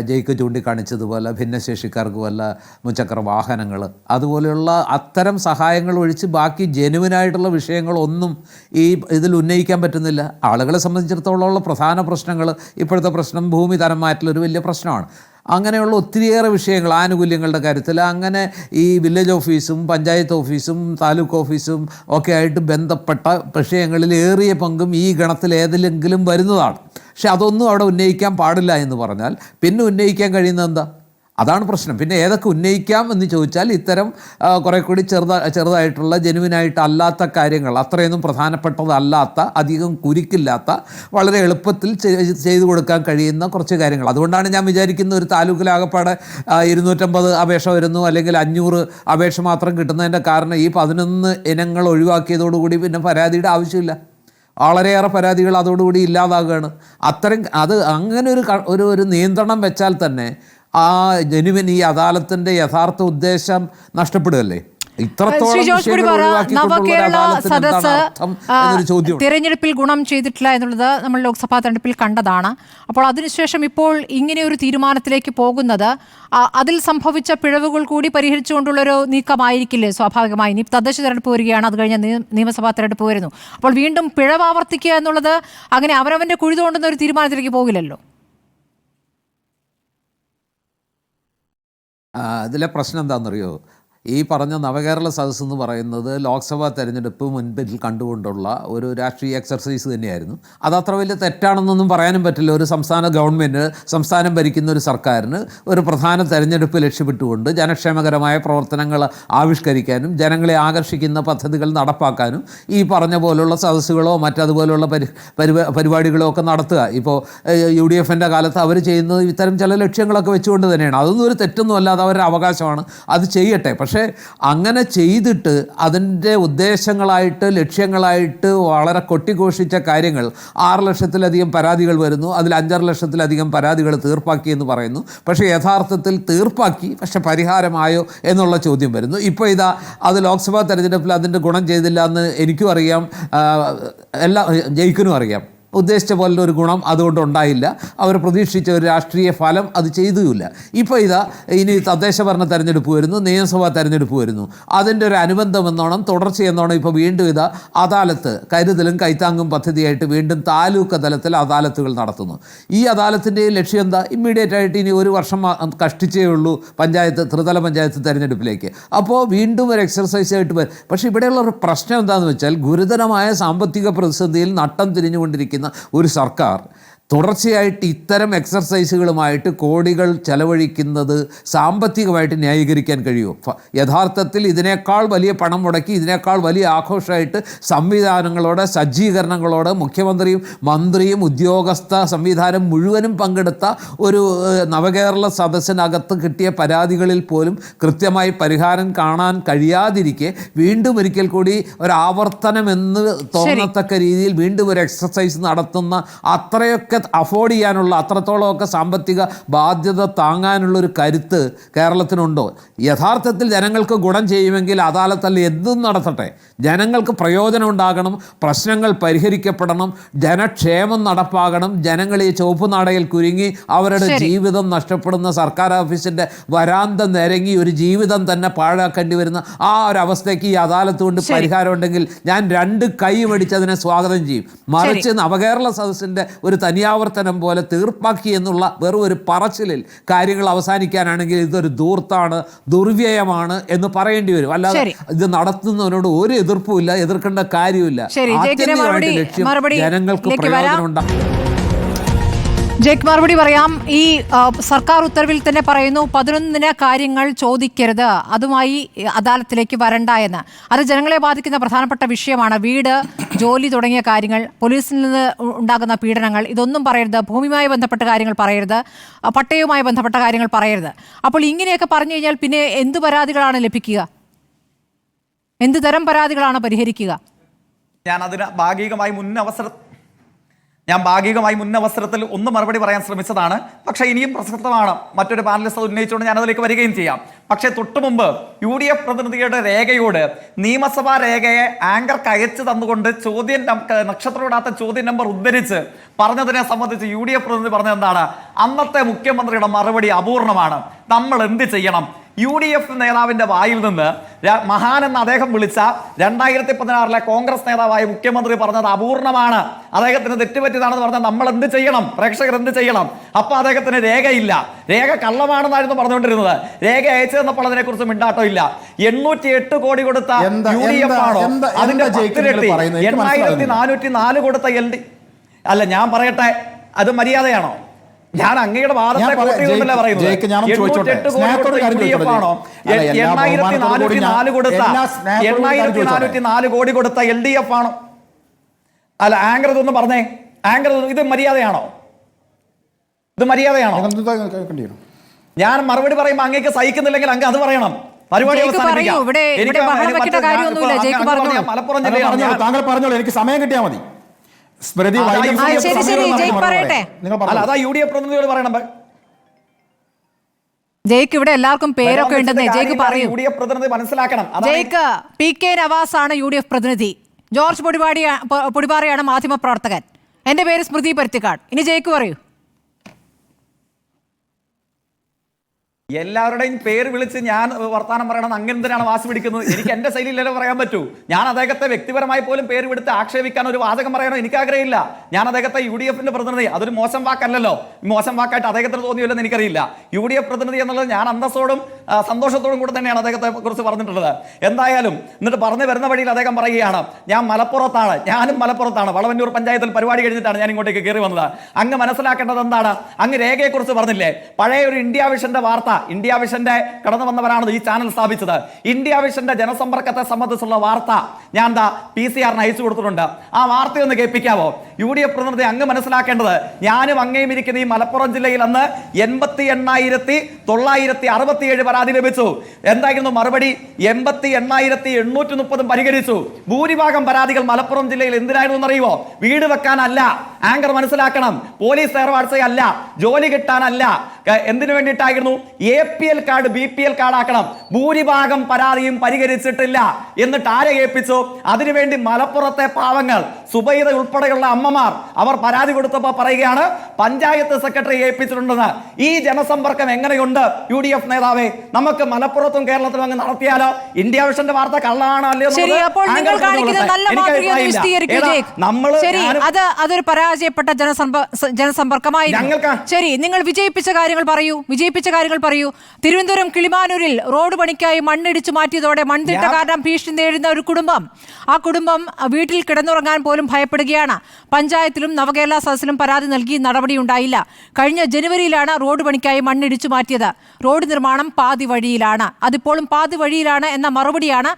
ജയിക്ക് ചൂണ്ടിക്കാണിച്ചതുപോലെ ഭിന്നശേഷിക്കാർക്ക് വല്ല മുച്ചക്ര വാഹനങ്ങൾ, അതുപോലെയുള്ള അത്തരം സഹായങ്ങൾ ഒഴിച്ച് ബാക്കി ജെനുവിനായിട്ടുള്ള വിഷയങ്ങളൊന്നും ഇതിൽ ഉന്നയിക്കാൻ പറ്റുന്നില്ല. ആളുകളെ സംബന്ധിച്ചിടത്തോളമുള്ള പ്രധാന പ്രശ്നങ്ങൾ, ഇപ്പോഴത്തെ പ്രശ്നം ഭൂമി തരം മാറ്റലൊരു വലിയ പ്രശ്നമാണ്. അങ്ങനെയുള്ള ഒത്തിരിയേറെ വിഷയങ്ങൾ ആനുകൂല്യങ്ങളുടെ കാര്യത്തിൽ അങ്ങനെ ഈ വില്ലേജ് ഓഫീസും പഞ്ചായത്ത് ഓഫീസും താലൂക്ക് ഓഫീസും ഒക്കെ ആയിട്ട് ബന്ധപ്പെട്ട വിഷയങ്ങളിൽ ഏറിയ പങ്കും ഈ ഗണത്തിൽ ഏതിലെങ്കിലും വരുന്നതാണ്. പക്ഷെ അതൊന്നും അവിടെ ഉന്നയിക്കാൻ പാടില്ല എന്ന് പറഞ്ഞാൽ പിന്നെ ഉന്നയിക്കാൻ കഴിയുന്നത് എന്താ? അതാണ് പ്രശ്നം. പിന്നെ ഏതൊക്കെ ഉന്നയിക്കാം എന്ന് ചോദിച്ചാൽ ഇത്തരം കുറേ കൂടി ചെറുതായിട്ടുള്ള ജെനുവിനായിട്ട് അല്ലാത്ത കാര്യങ്ങൾ, അത്രയൊന്നും പ്രധാനപ്പെട്ടതല്ലാത്ത, അധികം കുരുക്കില്ലാത്ത, വളരെ എളുപ്പത്തിൽ ചെയ്തു കൊടുക്കാൻ കഴിയുന്ന കുറച്ച് കാര്യങ്ങൾ. അതുകൊണ്ടാണ് ഞാൻ വിചാരിക്കുന്ന ഒരു താലൂക്കിലാകപ്പാടെ 250 അപേക്ഷ വരുന്നു, അല്ലെങ്കിൽ 500 അപേക്ഷ മാത്രം കിട്ടുന്നതിൻ്റെ കാരണം ഈ 11 ഇനങ്ങൾ ഒഴിവാക്കിയതോടുകൂടി പിന്നെ പരാതിയുടെ ആവശ്യമില്ല. വളരെയേറെ പരാതികൾ അതോടുകൂടി ഇല്ലാതാകുകയാണ്. അങ്ങനെ ഒരു നിയന്ത്രണം വെച്ചാൽ തന്നെ ആ ജനുവിൻ ഈ അദാലത്തിന്റെ യഥാർത്ഥ ഉദ്ദേശം നഷ്ടപ്പെടുകയല്ലേ? തിരഞ്ഞെടുപ്പിൽ ഗുണം ചെയ്തിട്ടില്ല എന്നുള്ളത് നമ്മൾ ലോക്സഭാ തെരഞ്ഞെടുപ്പിൽ കണ്ടതാണ്. അപ്പോൾ അതിനുശേഷം ഇപ്പോൾ ഇങ്ങനെ ഒരു തീരുമാനത്തിലേക്ക് പോകുന്നത് അതിൽ സംഭവിച്ച പിഴവുകൾ കൂടി പരിഹരിച്ചുകൊണ്ടുള്ളൊരു നീക്കമായിരിക്കില്ലേ? സ്വാഭാവികമായി ഇനി തദ്ദേശ തെരഞ്ഞെടുപ്പ് വരികയാണ്, അത് കഴിഞ്ഞ നിയമസഭാ തെരഞ്ഞെടുപ്പ് വരുന്നു. അപ്പോൾ വീണ്ടും പിഴവ് ആവർത്തിക്കുക എന്നുള്ളത് അങ്ങനെ അവരവന്റെ കുഴി തോണ്ടുന്ന ഒരു തീരുമാനത്തിലേക്ക് പോകില്ലല്ലോ. ഇതിലെ പ്രശ്നം എന്താണെന്നറിയോ? ഈ പറഞ്ഞ നവകേരള സദസ്സ് എന്ന് പറയുന്നത് ലോക്സഭാ തെരഞ്ഞെടുപ്പ് മുൻപിൽ കണ്ടുകൊണ്ടുള്ള ഒരു രാഷ്ട്രീയ എക്സർസൈസ് തന്നെയായിരുന്നു. അതത്ര വലിയ തെറ്റാണെന്നൊന്നും പറയാനും പറ്റില്ല. ഒരു സംസ്ഥാന ഗവൺമെൻറ്, സംസ്ഥാനം ഭരിക്കുന്ന ഒരു സർക്കാരിന് ഒരു പ്രധാന തെരഞ്ഞെടുപ്പ് ലക്ഷ്യമിട്ടുകൊണ്ട് ജനക്ഷേമകരമായ പ്രവർത്തനങ്ങൾ ആവിഷ്കരിക്കാനും ജനങ്ങളെ ആകർഷിക്കുന്ന പദ്ധതികൾ നടപ്പാക്കാനും ഈ പറഞ്ഞ പോലുള്ള സദസ്സുകളോ മറ്റതുപോലുള്ള പരിപാടികളോ ഒക്കെ നടത്തുക. ഇപ്പോൾ UDFൻ്റെ കാലത്ത് അവർ ചെയ്യുന്നത് ഇത്തരം ചില ലക്ഷ്യങ്ങളൊക്കെ വെച്ചുകൊണ്ട് തന്നെയാണ്. അതൊന്നും ഒരു തെറ്റൊന്നും അല്ലാതെ അവരുടെ അവകാശമാണ്, അത് ചെയ്യട്ടെ. പക്ഷേ അങ്ങനെ ചെയ്തിട്ട് അതിൻ്റെ ഉദ്ദേശങ്ങളായിട്ട് ലക്ഷ്യങ്ങളായിട്ട് വളരെ കൊട്ടിഘോഷിച്ച കാര്യങ്ങൾ 6 ലക്ഷത്തിലധികം പരാതികൾ വരുന്നു, അതിൽ 5.5 ലക്ഷത്തിലധികം പരാതികൾ തീർപ്പാക്കി എന്ന് പറയുന്നു. പക്ഷേ യഥാർത്ഥത്തിൽ തീർപ്പാക്കി, പക്ഷെ പരിഹാരമായോ എന്നുള്ള ചോദ്യം വരുന്നു. ഇപ്പോൾ അത് ലോക്സഭാ തെരഞ്ഞെടുപ്പിൽ അതിൻ്റെ ഗുണം ചെയ്തില്ല എന്ന് എനിക്കും അറിയാം, ജയിക്കുനും അറിയാം. ഉദ്ദേശിച്ച പോലുള്ള ഒരു ഗുണം അതുകൊണ്ട് ഉണ്ടായില്ല. അവർ പ്രതീക്ഷിച്ച ഒരു രാഷ്ട്രീയ ഫലം അത് ചെയ്തുമില്ല. ഇപ്പോൾ ഇനി തദ്ദേശ ഭരണ തെരഞ്ഞെടുപ്പ് വരുന്നു, നിയമസഭാ തെരഞ്ഞെടുപ്പ് വരുന്നു. അതിൻ്റെ ഒരു അനുബന്ധം എന്നോണം, തുടർച്ചയെന്നോണം ഇപ്പോൾ വീണ്ടും അദാലത്ത്, കരുതലും കൈത്താങ്ങും പദ്ധതിയായിട്ട് വീണ്ടും താലൂക്ക് തലത്തിൽ അദാലത്തുകൾ നടത്തുന്നു. ഈ അദാലത്തിൻ്റെ ലക്ഷ്യം എന്താ? ഇമ്മീഡിയറ്റ് ആയിട്ട് ഇനി 1 വർഷം കഷ്ടിച്ചേ ഉള്ളൂ ത്രിതല പഞ്ചായത്ത് തെരഞ്ഞെടുപ്പിലേക്ക്. അപ്പോൾ വീണ്ടും ഒരു എക്സർസൈസ് ആയിട്ട് വരും. പക്ഷേ ഇവിടെയുള്ള ഒരു പ്രശ്നം എന്താണെന്ന് വെച്ചാൽ, ഗുരുതരമായ സാമ്പത്തിക പ്രതിസന്ധിയിൽ നട്ടം തിരിഞ്ഞുകൊണ്ടിരിക്കുന്ന ഒരു സർക്കാർ തുടർച്ചയായിട്ട് ഇത്തരം എക്സർസൈസുകളുമായിട്ട് കോടികൾ ചെലവഴിക്കുന്നത് സാമ്പത്തികമായിട്ട് ന്യായീകരിക്കാൻ കഴിയുമോ? യഥാർത്ഥത്തിൽ ഇതിനേക്കാൾ വലിയ പണം മുടക്കി, ഇതിനേക്കാൾ വലിയ ആഘോഷമായിട്ട് സംവിധാനങ്ങളോടെ, സജ്ജീകരണങ്ങളോടെ മുഖ്യമന്ത്രിയും മന്ത്രിയും ഉദ്യോഗസ്ഥ സംവിധാനം മുഴുവനും പങ്കെടുത്ത ഒരു നവകേരള സദസ്സിനകത്ത് കിട്ടിയ പരാതികളിൽ പോലും കൃത്യമായി പരിഹാരം കാണാൻ കഴിയാതിരിക്കെ വീണ്ടും ഒരിക്കൽ കൂടി ഒരു ആവർത്തനമെന്ന് തോന്നത്തക്ക രീതിയിൽ വീണ്ടും ഒരു എക്സർസൈസ് നടത്തുന്ന അത്രയൊക്കെ അതൊക്കെ അഫോർഡ് ചെയ്യാനുള്ള അത്രത്തോളമൊക്കെ സാമ്പത്തിക ബാധ്യത താങ്ങാനുള്ളൊരു കരുത്ത് കേരളത്തിനുണ്ടോ? യഥാർത്ഥത്തിൽ ജനങ്ങൾക്ക് ഗുണം ചെയ്യുമെങ്കിൽ അദാലത്തല്ല എന്തും നടത്തട്ടെ, ജനങ്ങൾക്ക് പ്രയോജനം ഉണ്ടാകണം, പ്രശ്നങ്ങൾ പരിഹരിക്കപ്പെടണം, ജനക്ഷേമം നടപ്പാകണം. ജനങ്ങൾ ഈ ചുവപ്പ് നാടയിൽ കുരുങ്ങി അവരുടെ ജീവിതം നഷ്ടപ്പെടുന്ന, സർക്കാർ ഓഫീസിൻ്റെ വരാന്ത നിരങ്ങി ഒരു ജീവിതം തന്നെ പാഴാക്കേണ്ടി വരുന്ന ആ ഒരു അവസ്ഥയ്ക്ക് ഈ അദാലത്ത് കൊണ്ട് പരിഹാരം ഉണ്ടെങ്കിൽ ഞാൻ 2 കൈ മേടിച്ചതിനെ സ്വാഗതം ചെയ്യും. മറിച്ച് നവകേരള സദസ്സിൻ്റെ ഒരു തനിയാവർത്തനം പോലെ തീർപ്പാക്കി എന്നുള്ള വെറും ഒരു പറച്ചിലിൽ കാര്യങ്ങൾ അവസാനിക്കാനാണെങ്കിൽ ഇതൊരു ധൂർത്താണ്, ദുർവ്യയമാണ് എന്ന് പറയേണ്ടി വരും. അല്ലാതെ ഇത് നടത്തുന്നവരോട് ഒരു എതിർപ്പുമില്ല, എതിർക്കേണ്ട കാര്യമില്ല. ആത്യന്തികമായിട്ട് ലക്ഷ്യം ജനങ്ങൾക്ക് പ്രയോജനം ഉണ്ടാകും. ജയ്ക്ക് മറുപടി പറയാം. ഈ സർക്കാർ ഉത്തരവിൽ തന്നെ പറയുന്നു 11 കാര്യങ്ങൾ ചോദിക്കരുത്, അതുമായി അദാലത്തിലേക്ക് വരണ്ട എന്ന്. അത് ജനങ്ങളെ ബാധിക്കുന്ന പ്രധാനപ്പെട്ട വിഷയമാണ്. വീട്, ജോലി തുടങ്ങിയ കാര്യങ്ങൾ, പോലീസിൽ നിന്ന് ഉണ്ടാകുന്ന പീഡനങ്ങൾ, ഇതൊന്നും പറയരുത്. ഭൂമിയുമായി ബന്ധപ്പെട്ട കാര്യങ്ങൾ പറയരുത്, പട്ടയവുമായി ബന്ധപ്പെട്ട കാര്യങ്ങൾ പറയരുത്. അപ്പോൾ ഇങ്ങനെയൊക്കെ പറഞ്ഞു കഴിഞ്ഞാൽ പിന്നെ എന്ത് പരാതികളാണ് ലഭിക്കുക? എന്ത് തരം പരാതികളാണ് പരിഹരിക്കുക? ഞാൻ അതിന് ഭാഗികമായി മുൻ അവസരത്തിൽ ഒന്ന് മറുപടി പറയാൻ ശ്രമിച്ചതാണ്. പക്ഷേ ഇനിയും പ്രസക്തമാണ്, മറ്റൊരു പാനലിസ്റ്റ് അത് ഉന്നയിച്ചുകൊണ്ട് ഞാൻ അതിലേക്ക് വരികയും ചെയ്യാം. പക്ഷേ തൊട്ടു മുമ്പ് UDF പ്രതിനിധിയുടെ രേഖയോട് നിയമസഭാ രേഖയെ ആങ്കർക്ക് അയച്ചു തന്നുകൊണ്ട് നക്ഷത്രമിടാത്ത ചോദ്യം നമ്പർ ഉദ്ധരിച്ച് പറഞ്ഞതിനെ സംബന്ധിച്ച് UDF പ്രതിനിധി പറഞ്ഞത് എന്താണ്? അന്നത്തെ മുഖ്യമന്ത്രിയുടെ മറുപടി അപൂർണമാണ്, നമ്മൾ എന്ത് ചെയ്യണം? UDF നേതാവിന്റെ വായിൽ നിന്ന് മഹാനെന്ന് അദ്ദേഹം വിളിച്ച 2016 കോൺഗ്രസ് നേതാവായ മുഖ്യമന്ത്രി പറഞ്ഞത് അപൂർണമാണ്, അദ്ദേഹത്തിന് തെറ്റുപറ്റിയതാണെന്ന് പറഞ്ഞാൽ നമ്മൾ എന്ത് ചെയ്യണം? പ്രേക്ഷകർ എന്ത് ചെയ്യണം? അപ്പൊ അദ്ദേഹത്തിന് രേഖയില്ല, രേഖ കള്ളമാണെന്നായിരുന്നു പറഞ്ഞുകൊണ്ടിരുന്നത്. രേഖ അയച്ചു തന്നപ്പോൾ അതിനെക്കുറിച്ച് മിണ്ടാട്ടോ ഇല്ല. 808 കോടി കൊടുത്ത UDF ആണോ? അതിന്റെ 8404 കൊടുത്ത LD അല്ല, ഞാൻ പറയട്ടെ, അത് മര്യാദയാണോ? ഞാൻ അങ്ങയുടെ വാദത്തെ കോട്ടിയൊന്നുമല്ല പറയുന്നത്. 808 കോടി കൊടുത്ത LDF ആണോ? അല്ല, ആങ്കർ ഇതൊന്നും പറഞ്ഞേ. ആങ്കർ ഇത് മര്യാദയാണോ? ഞാൻ മറുപടി പറയുമ്പോൾ അങ്ങേക്ക് സഹിക്കുന്നില്ലെങ്കിൽ അങ്ങ് അത് പറയണം. പരിപാടി മലപ്പുറം ജില്ലയാണ്. താങ്കൾ പറഞ്ഞോളൂ, എനിക്ക് സമയം കിട്ടിയാൽ മതി. സ്മൃതി അതാ UDF പ്രതിനിധിയോട് പറയണം. ജയ്ക്ക് ഇവിടെ എല്ലാവർക്കും പേരൊക്കെ ഉണ്ടെന്നേ. ജയ്ക്ക് പറയൂ. UDF പ്രതിനിധി മനസ്സിലാക്കണം. ജയ്ക്ക് PK നവാസ് ആണ് UDF പ്രതിനിധി, ജോർജ് പൊടിപാറയാണ് മാധ്യമപ്രവർത്തകൻ. എന്റെ പേര് സ്മൃതി പരുത്തിക്കാട്. ഇനി ജയ്ക്ക് പറയൂ. എല്ലാവരുടെയും പേര് വിളിച്ച് ഞാൻ വർത്താനം പറയണം, അങ്ങനെന്തിനാണ് വാശി പിടിക്കുന്നത്? എനിക്ക് എന്റെ ശൈലിയിലല്ലേ പറയാൻ പറ്റൂ. ഞാൻ അദ്ദേഹത്തെ വ്യക്തിപരമായി പോലും പേര് വിടുത്ത് ആക്ഷേപിക്കാൻ ഒരു വാചകം പറയണോ എനിക്ക് ആഗ്രഹമില്ല. ഞാൻ അദ്ദേഹത്തെ UDFന്റെ പ്രതിനിധി, അതൊരു മോശം വാക്കല്ലല്ലോ. മോശം വാക്കായിട്ട് അദ്ദേഹത്തിന് തോന്നിയില്ലെന്ന് എനിക്കറിയില്ല. UDF പ്രതിനിധി എന്നുള്ളത് ഞാൻ അന്തസ്സോടും സന്തോഷത്തോടും കൂടെ തന്നെയാണ് അദ്ദേഹത്തെ കുറിച്ച് പറഞ്ഞിട്ടുള്ളത്. എന്തായാലും എന്നിട്ട് പറഞ്ഞു വരുന്ന വഴിയിൽ അദ്ദേഹം പറയുകയാണ്, ഞാൻ മലപ്പുറത്താണ്, ഞാനും മലപ്പുറത്താണ്, വളവന്നൂർ പഞ്ചായത്തിൽ പരിപാടി കഴിഞ്ഞിട്ടാണ് ഞാൻ ഇങ്ങോട്ടേക്ക് കയറി വന്നത്. അങ്ങ് മനസ്സിലാക്കേണ്ടത് എന്താണ്? അങ്ങ് രേഖയെക്കുറിച്ച് പറഞ്ഞില്ലേ? പഴയ ഒരു ഇന്ത്യ വിഷന്റെ വാർത്ത, ഇന്ത്യ വിഷന്റെ കടന്നു വന്നവരാണ് ഈ ചാനൽ സ്ഥാപിച്ചത്. ഇന്ത്യ വിഷന്റെ ജനസമ്പർക്കത്തെ സംബന്ധിച്ചുള്ള വാർത്ത ഞാൻ PCR അയച്ചു കൊടുത്തിട്ടുണ്ട്. ആ വാർത്തയൊന്ന് കേൾപ്പിക്കാവോ? UDF പ്രതിനിധി അങ്ങ് മനസ്സിലാക്കേണ്ടത്, ഞാനും അങ്ങയും ഇരിക്കുന്ന ഈ മലപ്പുറം ജില്ലയിൽ അന്ന് 88,967 പരാതി ലഭിച്ചു. എന്തായിരുന്നു മറുപടി? 88,830 പരിഹരിച്ചു. ഭൂരിഭാഗം പരാതികൾ മലപ്പുറം ജില്ലയിൽ എന്തിനായിരുന്നു എന്നറിയുമോ? വീട് വെക്കാനല്ല. ആങ്കർ മനസ്സിലാക്കണം. പോലീസ് ഏർവാഴ്ചയല്ല, ജോലി കിട്ടാനല്ല. എന്തിനു വേണ്ടിയിട്ടായിരുന്നു? APL കാർഡ് BPL കാർഡ് ആക്കണം. ഭൂരിഭാഗം പരാതിയും പരിഹരിച്ചിട്ടില്ല. എന്നിട്ട് ആരെ ഏൽപ്പിച്ചു? അതിനുവേണ്ടി മലപ്പുറത്തെ പാവങ്ങൾ, സുബൈദ ഉൾപ്പെടെയുള്ള അമ്മമാർ, അവർ പരാതി കൊടുത്തപ്പോൾ പറയുകയാണ് പഞ്ചായത്ത് സെക്രട്ടറി ഏൽപ്പിച്ചിട്ടുണ്ടെന്ന്. ഈ ജനസമ്പർക്കം എങ്ങനെയുണ്ട് UDF നേതാവേ? നമുക്ക് മലപ്പുറത്തും കേരളത്തിലും അങ്ങ് നടത്തിയാലോ? ഇന്ത്യ വിഷന്റെ വാർത്ത കള്ളാണോ അല്ലയോ? അതൊരു പരാജയപ്പെട്ട ജനസമ്പർക്കമായിരുന്നു. ശരി, നിങ്ങൾ വിജയിപ്പിച്ച കാര്യങ്ങൾ പറയൂ. തിരുവനന്തപുരം കിളിമാനൂരിൽ റോഡ് പണിക്കായി മണ്ണിടിച്ചു മാറ്റിയതോടെ മൺതിട്ട കാരണം ഭീഷണി നേരിടുന്ന ഒരു കുടുംബം, ആ കുടുംബം വീട്ടിൽ കിടന്നുറങ്ങാൻ പോലും ഭയപ്പെടുകയാണ്. പഞ്ചായത്തിലും നവകേരള സദസ്സിലും പരാതി നൽകി നടപടി ഉണ്ടായില്ല. കഴിഞ്ഞ ജനുവരിയിലാണ് റോഡ് പണിക്കായി മണ്ണിടിച്ചു മാറ്റിയത്. റോഡ് നിർമ്മാണം പാതി പാതി വഴിയിലാണ്, അതിപ്പോഴും പാതി വഴിയിലാണ് എന്ന മറുപടിയാണ്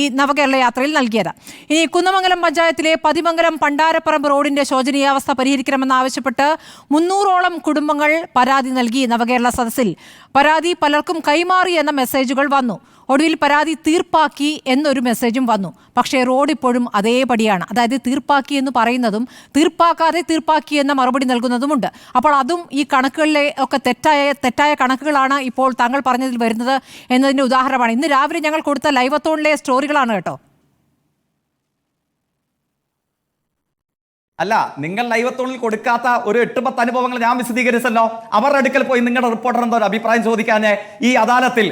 ഈ നവകേരള യാത്രയിൽ നൽകിയത്. ഇനി കുന്നമംഗലം പഞ്ചായത്തിലെ പതിമംഗലം പണ്ടാരപ്പറമ്പ് റോഡിന്റെ ശോചനീയാവസ്ഥ പരിഹരിക്കണമെന്നാവശ്യപ്പെട്ട് 300ഓളം കുടുംബങ്ങൾ പരാതി നൽകി നവകേരള സദസ്സിൽ. പരാതി പലർക്കും കൈമാറി എന്ന മെസ്സേജുകൾ വന്നു. ഒടുവിൽ പരാതി തീർപ്പാക്കി എന്നൊരു മെസ്സേജും വന്നു. പക്ഷേ റോഡ് ഇപ്പോഴും അതേപടിയാണ്. അതായത് തീർപ്പാക്കി എന്ന് പറയുന്നതും തീർപ്പാക്കാതെ തീർപ്പാക്കി എന്ന മറുപടി നൽകുന്നതുമുണ്ട്. അപ്പോൾ അതും ഈ കണക്കുകളിലെ ഒക്കെ തെറ്റായ കണക്കുകളാണ് ഇപ്പോൾ താങ്കൾ പറഞ്ഞതിൽ വരുന്നത് എന്നതിൻ്റെ ഉദാഹരണമാണ്. ഇന്ന് രാവിലെ ഞങ്ങൾ കൊടുത്ത ലൈവത്തോണിലെ സ്റ്റോറികളാണ് കേട്ടോ. അല്ല, നിങ്ങൾ ലൈവത്തോണിൽ കൊടുക്കാത്ത ഒരു 8-10 അനുഭവങ്ങൾ ഞാൻ വിശദീകരിച്ചല്ലോ. അവരുടെ അടുക്കൽ പോയി നിങ്ങളുടെ റിപ്പോർട്ടർ എന്തോ ഒരു അഭിപ്രായം ചോദിക്കാന് ഈ അദാലത്തിൽ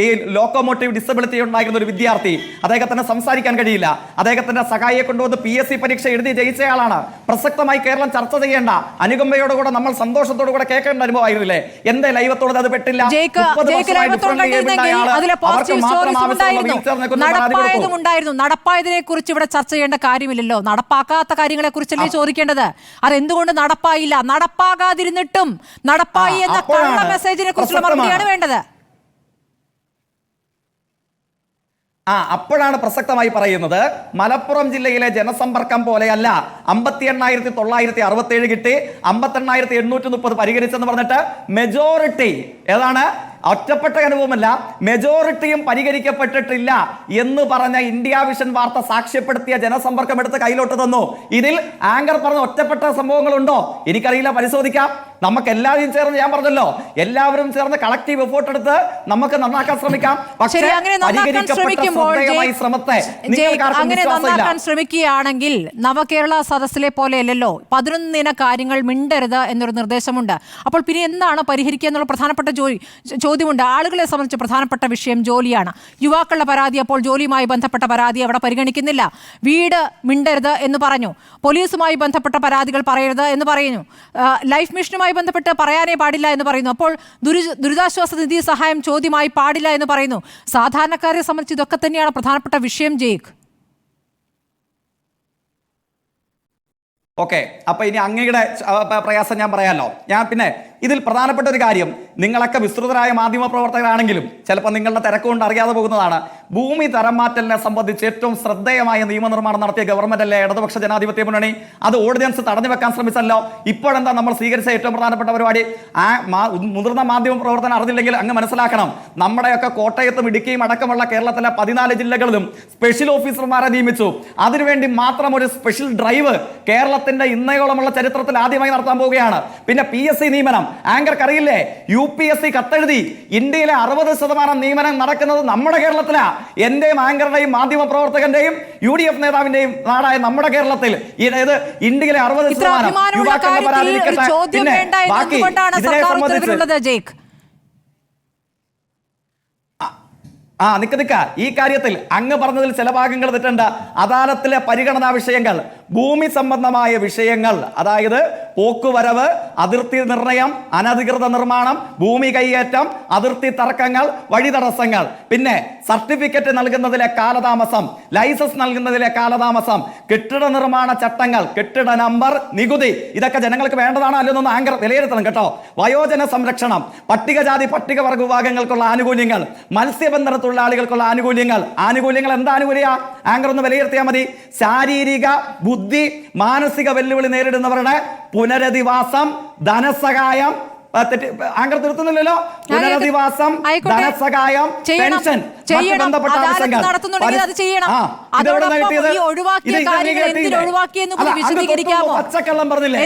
ഈ ലോക്കോമോട്ടീവ് ഡിസബിലിറ്റി ഉണ്ടായിരുന്ന ഒരു വിദ്യാർത്ഥി, അദ്ദേഹത്തിന് സംസാരിക്കാൻ കഴിയില്ല, അദ്ദേഹത്തിന്റെ സഹായിയെ കൊണ്ടുവന്ന് PSC പരീക്ഷ എഴുതി ജയിച്ചയാളാണ്. പ്രസക്തമായി കേരളം ചർച്ച ചെയ്യേണ്ട, അനുകമ്പയോടുകൂടെ നമ്മൾ സന്തോഷത്തോടുകൂടെ കേൾക്കേണ്ട അനുഭവമായിരുന്നില്ലേ? എന്തേ ലൈവത്തോട് അത് പെട്ടില്ല? നടപ്പായതിനെ കുറിച്ച് ഇവിടെ ചർച്ച ചെയ്യേണ്ട കാര്യമില്ലല്ലോ. നടപ്പാക്കാത്ത കാര്യങ്ങളെ കുറിച്ച് ചോദിക്കേണ്ടത് അതെന്തുകൊണ്ട് നടപ്പായില്ല, നടപ്പാകാതിരുന്നിട്ടും നടപ്പായി എന്ന കള്ള മെസ്സേജിനെ കുറിച്ചുള്ള മറുപടിയാണ് വേണ്ടത്. അപ്പോഴാണ് പ്രസക്തമായി പറയുന്നത്. മലപ്പുറം ജില്ലയിലെ ജനസമ്പർക്കം പോലെയല്ല. 58,967 കിട്ടി, 58,830 പരിഹരിച്ചെന്ന് പറഞ്ഞിട്ട് മെജോറിറ്റി ഏതാണ്? ഒറ്റപ്പെട്ട അനുഭവമല്ല, മെജോറിറ്റിയും പരിഹരിക്കപ്പെട്ടിട്ടില്ല എന്ന് പറഞ്ഞ ഇന്ത്യ വിഷൻ വാർത്ത സാക്ഷ്യപ്പെടുത്തിയ ജനസമ്പർക്കം എടുത്ത് കയ്യിലോട്ട് തന്നു. ഇതിൽ ആങ്കർ പറഞ്ഞ ഒറ്റപ്പെട്ട സംഭവങ്ങളുണ്ടോ? എനിക്കറിയില്ല, പരിശോധിക്കാം. നമുക്ക് എല്ലാവരും ചേർന്ന്, ഞാൻ പറഞ്ഞല്ലോ, എല്ലാവരും ചേർന്ന് കളക്റ്റീവ് എഫോർട്ട് എടുത്ത് നമുക്ക് നന്നാക്കാൻ ശ്രമിക്കാം. പക്ഷേ നന്നാക്കാൻ ശ്രമിക്കുകയാണെങ്കിൽ നവകേരള സദസ്സിലെ പോലെയല്ലല്ലോ. 11 കാര്യങ്ങൾ മിണ്ടരുത് എന്നൊരു നിർദ്ദേശമുണ്ട്. അപ്പോൾ പിന്നെ എന്താണ് പരിഹരിക്കുക എന്നുള്ള പ്രധാനപ്പെട്ട ചോദ്യമുണ്ട്. ആളുകളെ സംബന്ധിച്ച് പ്രധാനപ്പെട്ട വിഷയം ജോലിയാണ്. യുവാക്കളുടെ പരാതി, അപ്പോൾ ജോലിയുമായി ബന്ധപ്പെട്ട പരാതി അവിടെ പരിഗണിക്കുന്നില്ല. വീട് മിണ്ടരുത് എന്ന് പറഞ്ഞു. പോലീസുമായി ബന്ധപ്പെട്ട പരാതികൾ പറയരുത് എന്ന് പറയുന്നു. ലൈഫ് മിഷനുമായി ബന്ധപ്പെട്ട് പറയാനേ പാടില്ല എന്ന് പറയുന്നു. അപ്പോൾ ദുരിതാശ്വാസ നിധി സഹായം ചോദ്യമായി പാടില്ല എന്ന് പറയുന്നു. സാധാരണക്കാരെ സംബന്ധിച്ച് ഇതൊക്കെ തന്നെയാണ് പ്രധാനപ്പെട്ട വിഷയം. ജയിക്ക്, ഓക്കെ, അപ്പൊ ഇനി അങ്ങയുടെ പ്രയാസം ഞാൻ പറയാമല്ലോ. ഞാൻ പിന്നെ ഇതിൽ പ്രധാനപ്പെട്ട ഒരു കാര്യം, നിങ്ങളൊക്കെ വിസ്തൃതരായ മാധ്യമ പ്രവർത്തകരാണെങ്കിലും ചിലപ്പോൾ നിങ്ങളുടെ തിരക്കുകൊണ്ട് അറിയാതെ പോകുന്നതാണ്. ഭൂമി തരം മാറ്റലിനെ സംബന്ധിച്ച് ഏറ്റവും ശ്രദ്ധേയമായ നിയമനിർമ്മാണം നടത്തിയ ഗവൺമെന്റ് അല്ലേ ഇടതുപക്ഷ ജനാധിപത്യ മുന്നണി? അത് ഓർഡിനൻസ് തടഞ്ഞു വെക്കാൻ ശ്രമിച്ചല്ലോ. ഇപ്പോഴെന്താ നമ്മൾ സ്വീകരിച്ച ഏറ്റവും പ്രധാനപ്പെട്ട പരിപാടി? മുതിർന്ന മാധ്യമ പ്രവർത്തനം അറിഞ്ഞില്ലെങ്കിൽ അങ്ങ് മനസ്സിലാക്കണം, നമ്മുടെയൊക്കെ കോട്ടയത്തും ഇടുക്കിയും അടക്കമുള്ള കേരളത്തിലെ 14 ജില്ലകളിലും സ്പെഷ്യൽ ഓഫീസർമാരെ നിയമിച്ചു. അതിനുവേണ്ടി മാത്രം ഒരു സ്പെഷ്യൽ ഡ്രൈവ് കേരളത്തിന്റെ ഇന്നയോളമുള്ള ചരിത്രത്തിൽ ആദ്യമായി നടത്താൻ പോവുകയാണ്. പിന്നെ PSC നിയമനം, ആങ്കർക്ക് അറിയില്ലേ? UPSC കത്തെഴുതി ഇന്ത്യയിലെ 60% നിയമനം നടക്കുന്നത് നമ്മുടെ കേരളത്തിലാണ്. എന്റെയും ആങ്കറുടെയും മാധ്യമ പ്രവർത്തകന്റെയും UDF നേതാവിന്റെയും നാടായ നമ്മുടെ കേരളത്തിൽ ഇന്ത്യയിലെ 60% യുവാക്കളുടെ പരാതി പിന്നെ ബാക്കി ഇതിനെ സംബന്ധിച്ച് നിക്ക ഈ കാര്യത്തിൽ അങ്ങ് പറഞ്ഞതിൽ ചില ഭാഗങ്ങൾ തെറ്റുണ്ട്. അദാലത്തിലെ പരിഗണനാ വിഷയങ്ങൾ, ഭൂമി സംബന്ധമായ വിഷയങ്ങൾ, അതായത് പോക്കുവരവ്, അതിർത്തി നിർണയം, അനധികൃത നിർമ്മാണം, ഭൂമി കൈയേറ്റം, അതിർത്തി തർക്കങ്ങൾ, വഴി തടസ്സങ്ങൾ, പിന്നെ സർട്ടിഫിക്കറ്റ് നൽകുന്നതിലെ കാലതാമസം, ലൈസൻസ് നൽകുന്നതിലെ കാലതാമസം, കെട്ടിട നിർമ്മാണ ചട്ടങ്ങൾ, കെട്ടിട നമ്പർ, നികുതി, ഇതൊക്കെ ജനങ്ങൾക്ക് വേണ്ടതാണോ അല്ലെന്നൊന്ന് ആങ്കർ വിലയിരുത്തണം കേട്ടോ. വയോജന സംരക്ഷണം, പട്ടികജാതി പട്ടികവർഗ വിഭാഗങ്ങൾക്കുള്ള ആനുകൂല്യങ്ങൾ, മത്സ്യബന്ധന തൊഴിലാളികൾക്കുള്ള ആനുകൂല്യങ്ങൾ എന്താ ആനുകൂല്യ? ആങ്കർ ഒന്ന് വിലയിരുത്തിയാൽ മതി. ശാരീരിക, ബുദ്ധി, മാനസിക വെല്ലുവിളി നേരിടുന്നവരുടെ പുനരധിവാസം, ധനസഹായം, ആങ്കർ തീർത്തുന്നില്ലല്ലോ, പുനരധിവാസം, ധനസഹായം, പെൻഷൻ, ബന്ധപ്പെട്ട ആവശ്യങ്ങൾ. പച്ചക്കള്ളം പറഞ്ഞില്ലേ?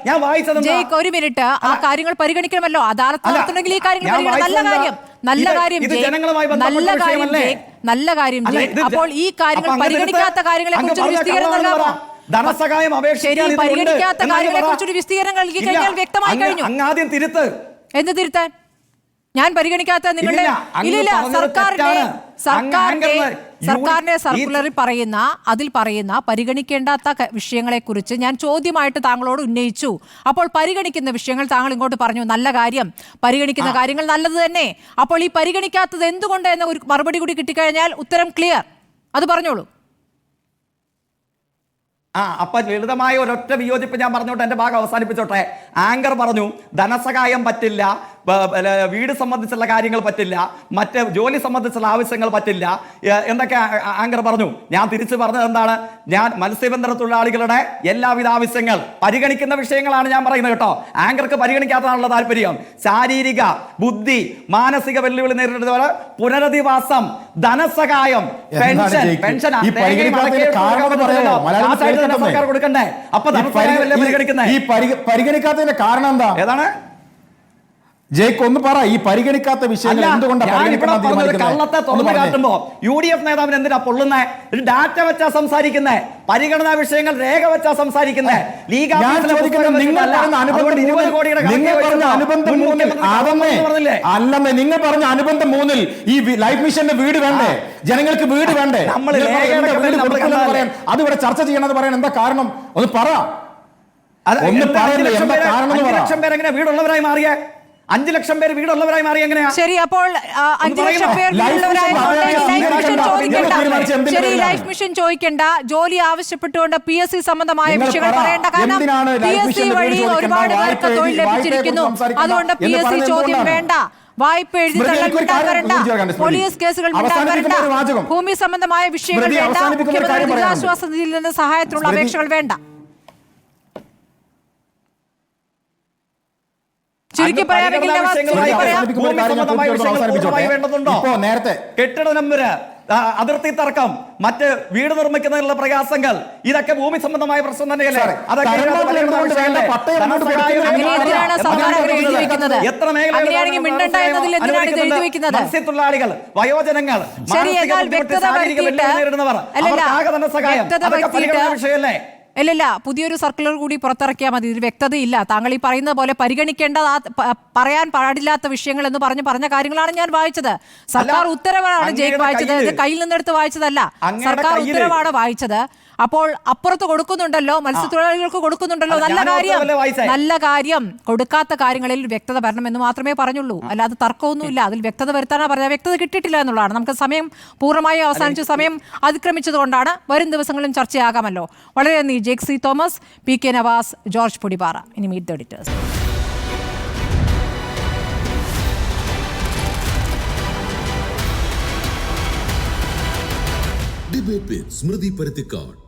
ഞാൻ വായിച്ചത് ഒരു മിനിറ്റ്, ആ കാര്യങ്ങൾ പരിഗണിക്കണമല്ലോ. അദാലത്ത് നടത്തുന്നെങ്കിൽ ഈ കാര്യങ്ങൾ നല്ല കാര്യം. അപ്പോൾ ഈ കാര്യങ്ങൾ പരിഗണിക്കാത്ത കാര്യങ്ങളെ കുറിച്ച് വിശദീകരണം നൽകാമോ? ധനസഹായം പരിഗണിക്കാത്ത കാര്യങ്ങളെ കുറിച്ചൊരു വിശദീകരണം നൽകി കഴിഞ്ഞാൽ വ്യക്തമായി കഴിഞ്ഞു. ആദ്യം തിരുത്ത്. എന്ത് തിരുത്താൻ? ഞാൻ പരിഗണിക്കാത്ത നിങ്ങളുടെ സർക്കാരിന്റെ സർക്കുലറിൽ അതിൽ പറയുന്ന പരിഗണിക്കേണ്ടാത്ത വിഷയങ്ങളെ കുറിച്ച് ഞാൻ ചോദ്യമായിട്ട് താങ്കളോട് ഉന്നയിച്ചു. അപ്പോൾ പരിഗണിക്കുന്ന വിഷയങ്ങൾ താങ്കൾ ഇങ്ങോട്ട് പറഞ്ഞു നല്ല കാര്യം, പരിഗണിക്കുന്ന കാര്യങ്ങൾ നല്ലത് തന്നെ. അപ്പോൾ ഈ പരിഗണിക്കാത്തത് എന്തുകൊണ്ട് എന്ന ഒരു മറുപടി കൂടി കിട്ടിക്കഴിഞ്ഞാൽ ഉത്തരം ക്ലിയർ. അത് പറഞ്ഞോളൂ. അപ്പൊ ലളിതമായ ഒരൊറ്റ വിയോജിപ്പ് ഞാൻ പറഞ്ഞോട്ടെ, എന്റെ ഭാഗം അവസാനിപ്പിച്ചോട്ടെ. ആങ്കർ പറഞ്ഞു ധനസഹായം പറ്റില്ല, വീട് സംബന്ധിച്ചുള്ള കാര്യങ്ങൾ പറ്റില്ല, മറ്റ് ജോലി സംബന്ധിച്ചുള്ള ആവശ്യങ്ങൾ പറ്റില്ല എന്നൊക്കെ ആങ്കർ പറഞ്ഞു. ഞാൻ തിരിച്ചു പറഞ്ഞത് എന്താണ്? ഞാൻ മത്സ്യബന്ധന തൊഴിലാളികളുടെ എല്ലാവിധ ആവശ്യങ്ങൾ പരിഗണിക്കുന്ന വിഷയങ്ങളാണ് ഞാൻ പറയുന്നത് കേട്ടോ. ആങ്കർക്ക് പരിഗണിക്കാത്തതാണുള്ള താല്പര്യം. ശാരീരിക, ബുദ്ധി, മാനസിക വെല്ലുവിളി നേരിടുന്നവർ പുനരധിവാസം, ധനസഹായം, പെൻഷൻ സർക്കാർ കൊടുക്കണ്ടേ? അപ്പൊ ധനസഹായമല്ലേ പരിഗണിക്കുന്നത്? ഈ പരിഗണിക്കാത്തതിന്റെ കാരണം എന്താ? ഏതാണ് ജയ്ക്ക് ഒന്ന് പറ. ഈ പരിഗണിക്കാത്ത വിഷയങ്ങൾ കള്ളത്തെ തുറന്നു കാട്ടുമ്പോ UDF നേതാവിന് എന്തിനാ പൊള്ളുന്നേ? ഡാറ്റ വെച്ചാ സംസാരിക്കുന്നേ, പരിഗണനാ വിഷയങ്ങൾ രേഖ വെച്ചാ സംസാരിക്കുന്നേ. അല്ലെന്നേ, നിങ്ങൾ പറഞ്ഞ അനുബന്ധം 3-ൽ ഈ ലൈഫ് മിഷന്റെ വീട് വേണ്ടേ? ജനങ്ങൾക്ക് വീട് വേണ്ടേ? അത് ഇവിടെ ചർച്ച ചെയ്യണമെന്ന് പറയാൻ എന്താ കാരണം? ഒന്ന് പറ. ഒന്ന് പറയല്ലേ, എന്താ കാരണം? 5 ലക്ഷം പേര് എങ്ങനെ വീടുള്ളവരായി മാറിയേ? 5 ലക്ഷം പേര് വീടുള്ളവരായി മാറി എങ്ങനെയാ? ശരി, അപ്പോൾ 5 ലക്ഷം പേർ ലൈഫ് മിഷൻ ചോദിക്കേണ്ട, ജോലി ആവശ്യപ്പെട്ടുകൊണ്ട് PSC സംബന്ധമായ വിഷയങ്ങൾ പറയേണ്ട. കാരണം PSC വഴി ഒരുപാട് പേർക്ക് തൊഴിൽ ലഭിച്ചിരിക്കുന്നു. അതുകൊണ്ട് PSC ചോദ്യം വേണ്ട. വായ്പ എഴുതി തരണ്ട, പോലീസ് കേസുകൾ വരണ്ട, ഭൂമി സംബന്ധമായ വിഷയങ്ങൾ വേണ്ട, മുഖ്യമന്ത്രി ദുരിതാശ്വാസ നിധിയിൽ നിന്ന് സഹായത്തിനുള്ള അപേക്ഷകൾ വേണ്ട. ചുരുക്കി നേരത്തെ കെട്ടിട നമ്പര്, അതിർത്തി തർക്കം, മറ്റ് വീട് നിർമ്മിക്കുന്നതിനുള്ള പ്രയാസങ്ങൾ, ഇതൊക്കെ ഭൂമി സംബന്ധമായ പ്രശ്നം തന്നെയല്ലേ? മത്സ്യത്തൊഴിലാളികൾ, വയോജനങ്ങൾ, നേരിടുന്നവർ, വിഷയമല്ലേ? ഇല്ല, പുതിയൊരു സർക്കുലർ കൂടി പുറത്തിറക്കിയാൽ മതി. ഇതിൽ വ്യക്തതയില്ല. താങ്കൾ ഈ പറയുന്ന പോലെ പരിഗണിക്കേണ്ട, പറയാൻ പാടില്ലാത്ത വിഷയങ്ങൾ എന്ന് പറഞ്ഞ കാര്യങ്ങളാണ് ഞാൻ വായിച്ചത്. സർക്കാർ ഉത്തരവാണ് ജയ്ക്ക് വായിച്ചത്, ഇത് കയ്യിൽ നിന്നെടുത്ത് വായിച്ചതല്ല. സർക്കാർ ഉത്തരവാണ് വായിച്ചത്. അപ്പോൾ അപ്പുറത്ത് കൊടുക്കുന്നുണ്ടല്ലോ, മത്സ്യത്തൊഴിലാളികൾക്ക് കൊടുക്കുന്നുണ്ടല്ലോ. നല്ല കാര്യം. കൊടുക്കാത്ത കാര്യങ്ങളിൽ വ്യക്തത വരണമെന്ന് മാത്രമേ പറഞ്ഞുള്ളൂ. അല്ലാതെ തർക്കമൊന്നുമില്ല. അതിൽ വ്യക്തത വരുത്താനാ പറഞ്ഞത്. വ്യക്തത കിട്ടിയിട്ടില്ല എന്നുള്ളതാണ്. നമുക്ക് സമയം പൂർണ്ണമായി അവസാനിച്ച സമയം അതിക്രമിച്ചത് കൊണ്ടാണ്. വരും ദിവസങ്ങളിലും ചർച്ചയാകാമല്ലോ. വളരെ നന്ദി ജേക്ക് സി തോമസ്, PK നവാസ്, ജോർജ് പൊടിപാറ. ഇനി meet the editors. Debate with Smruthy Paruthikad.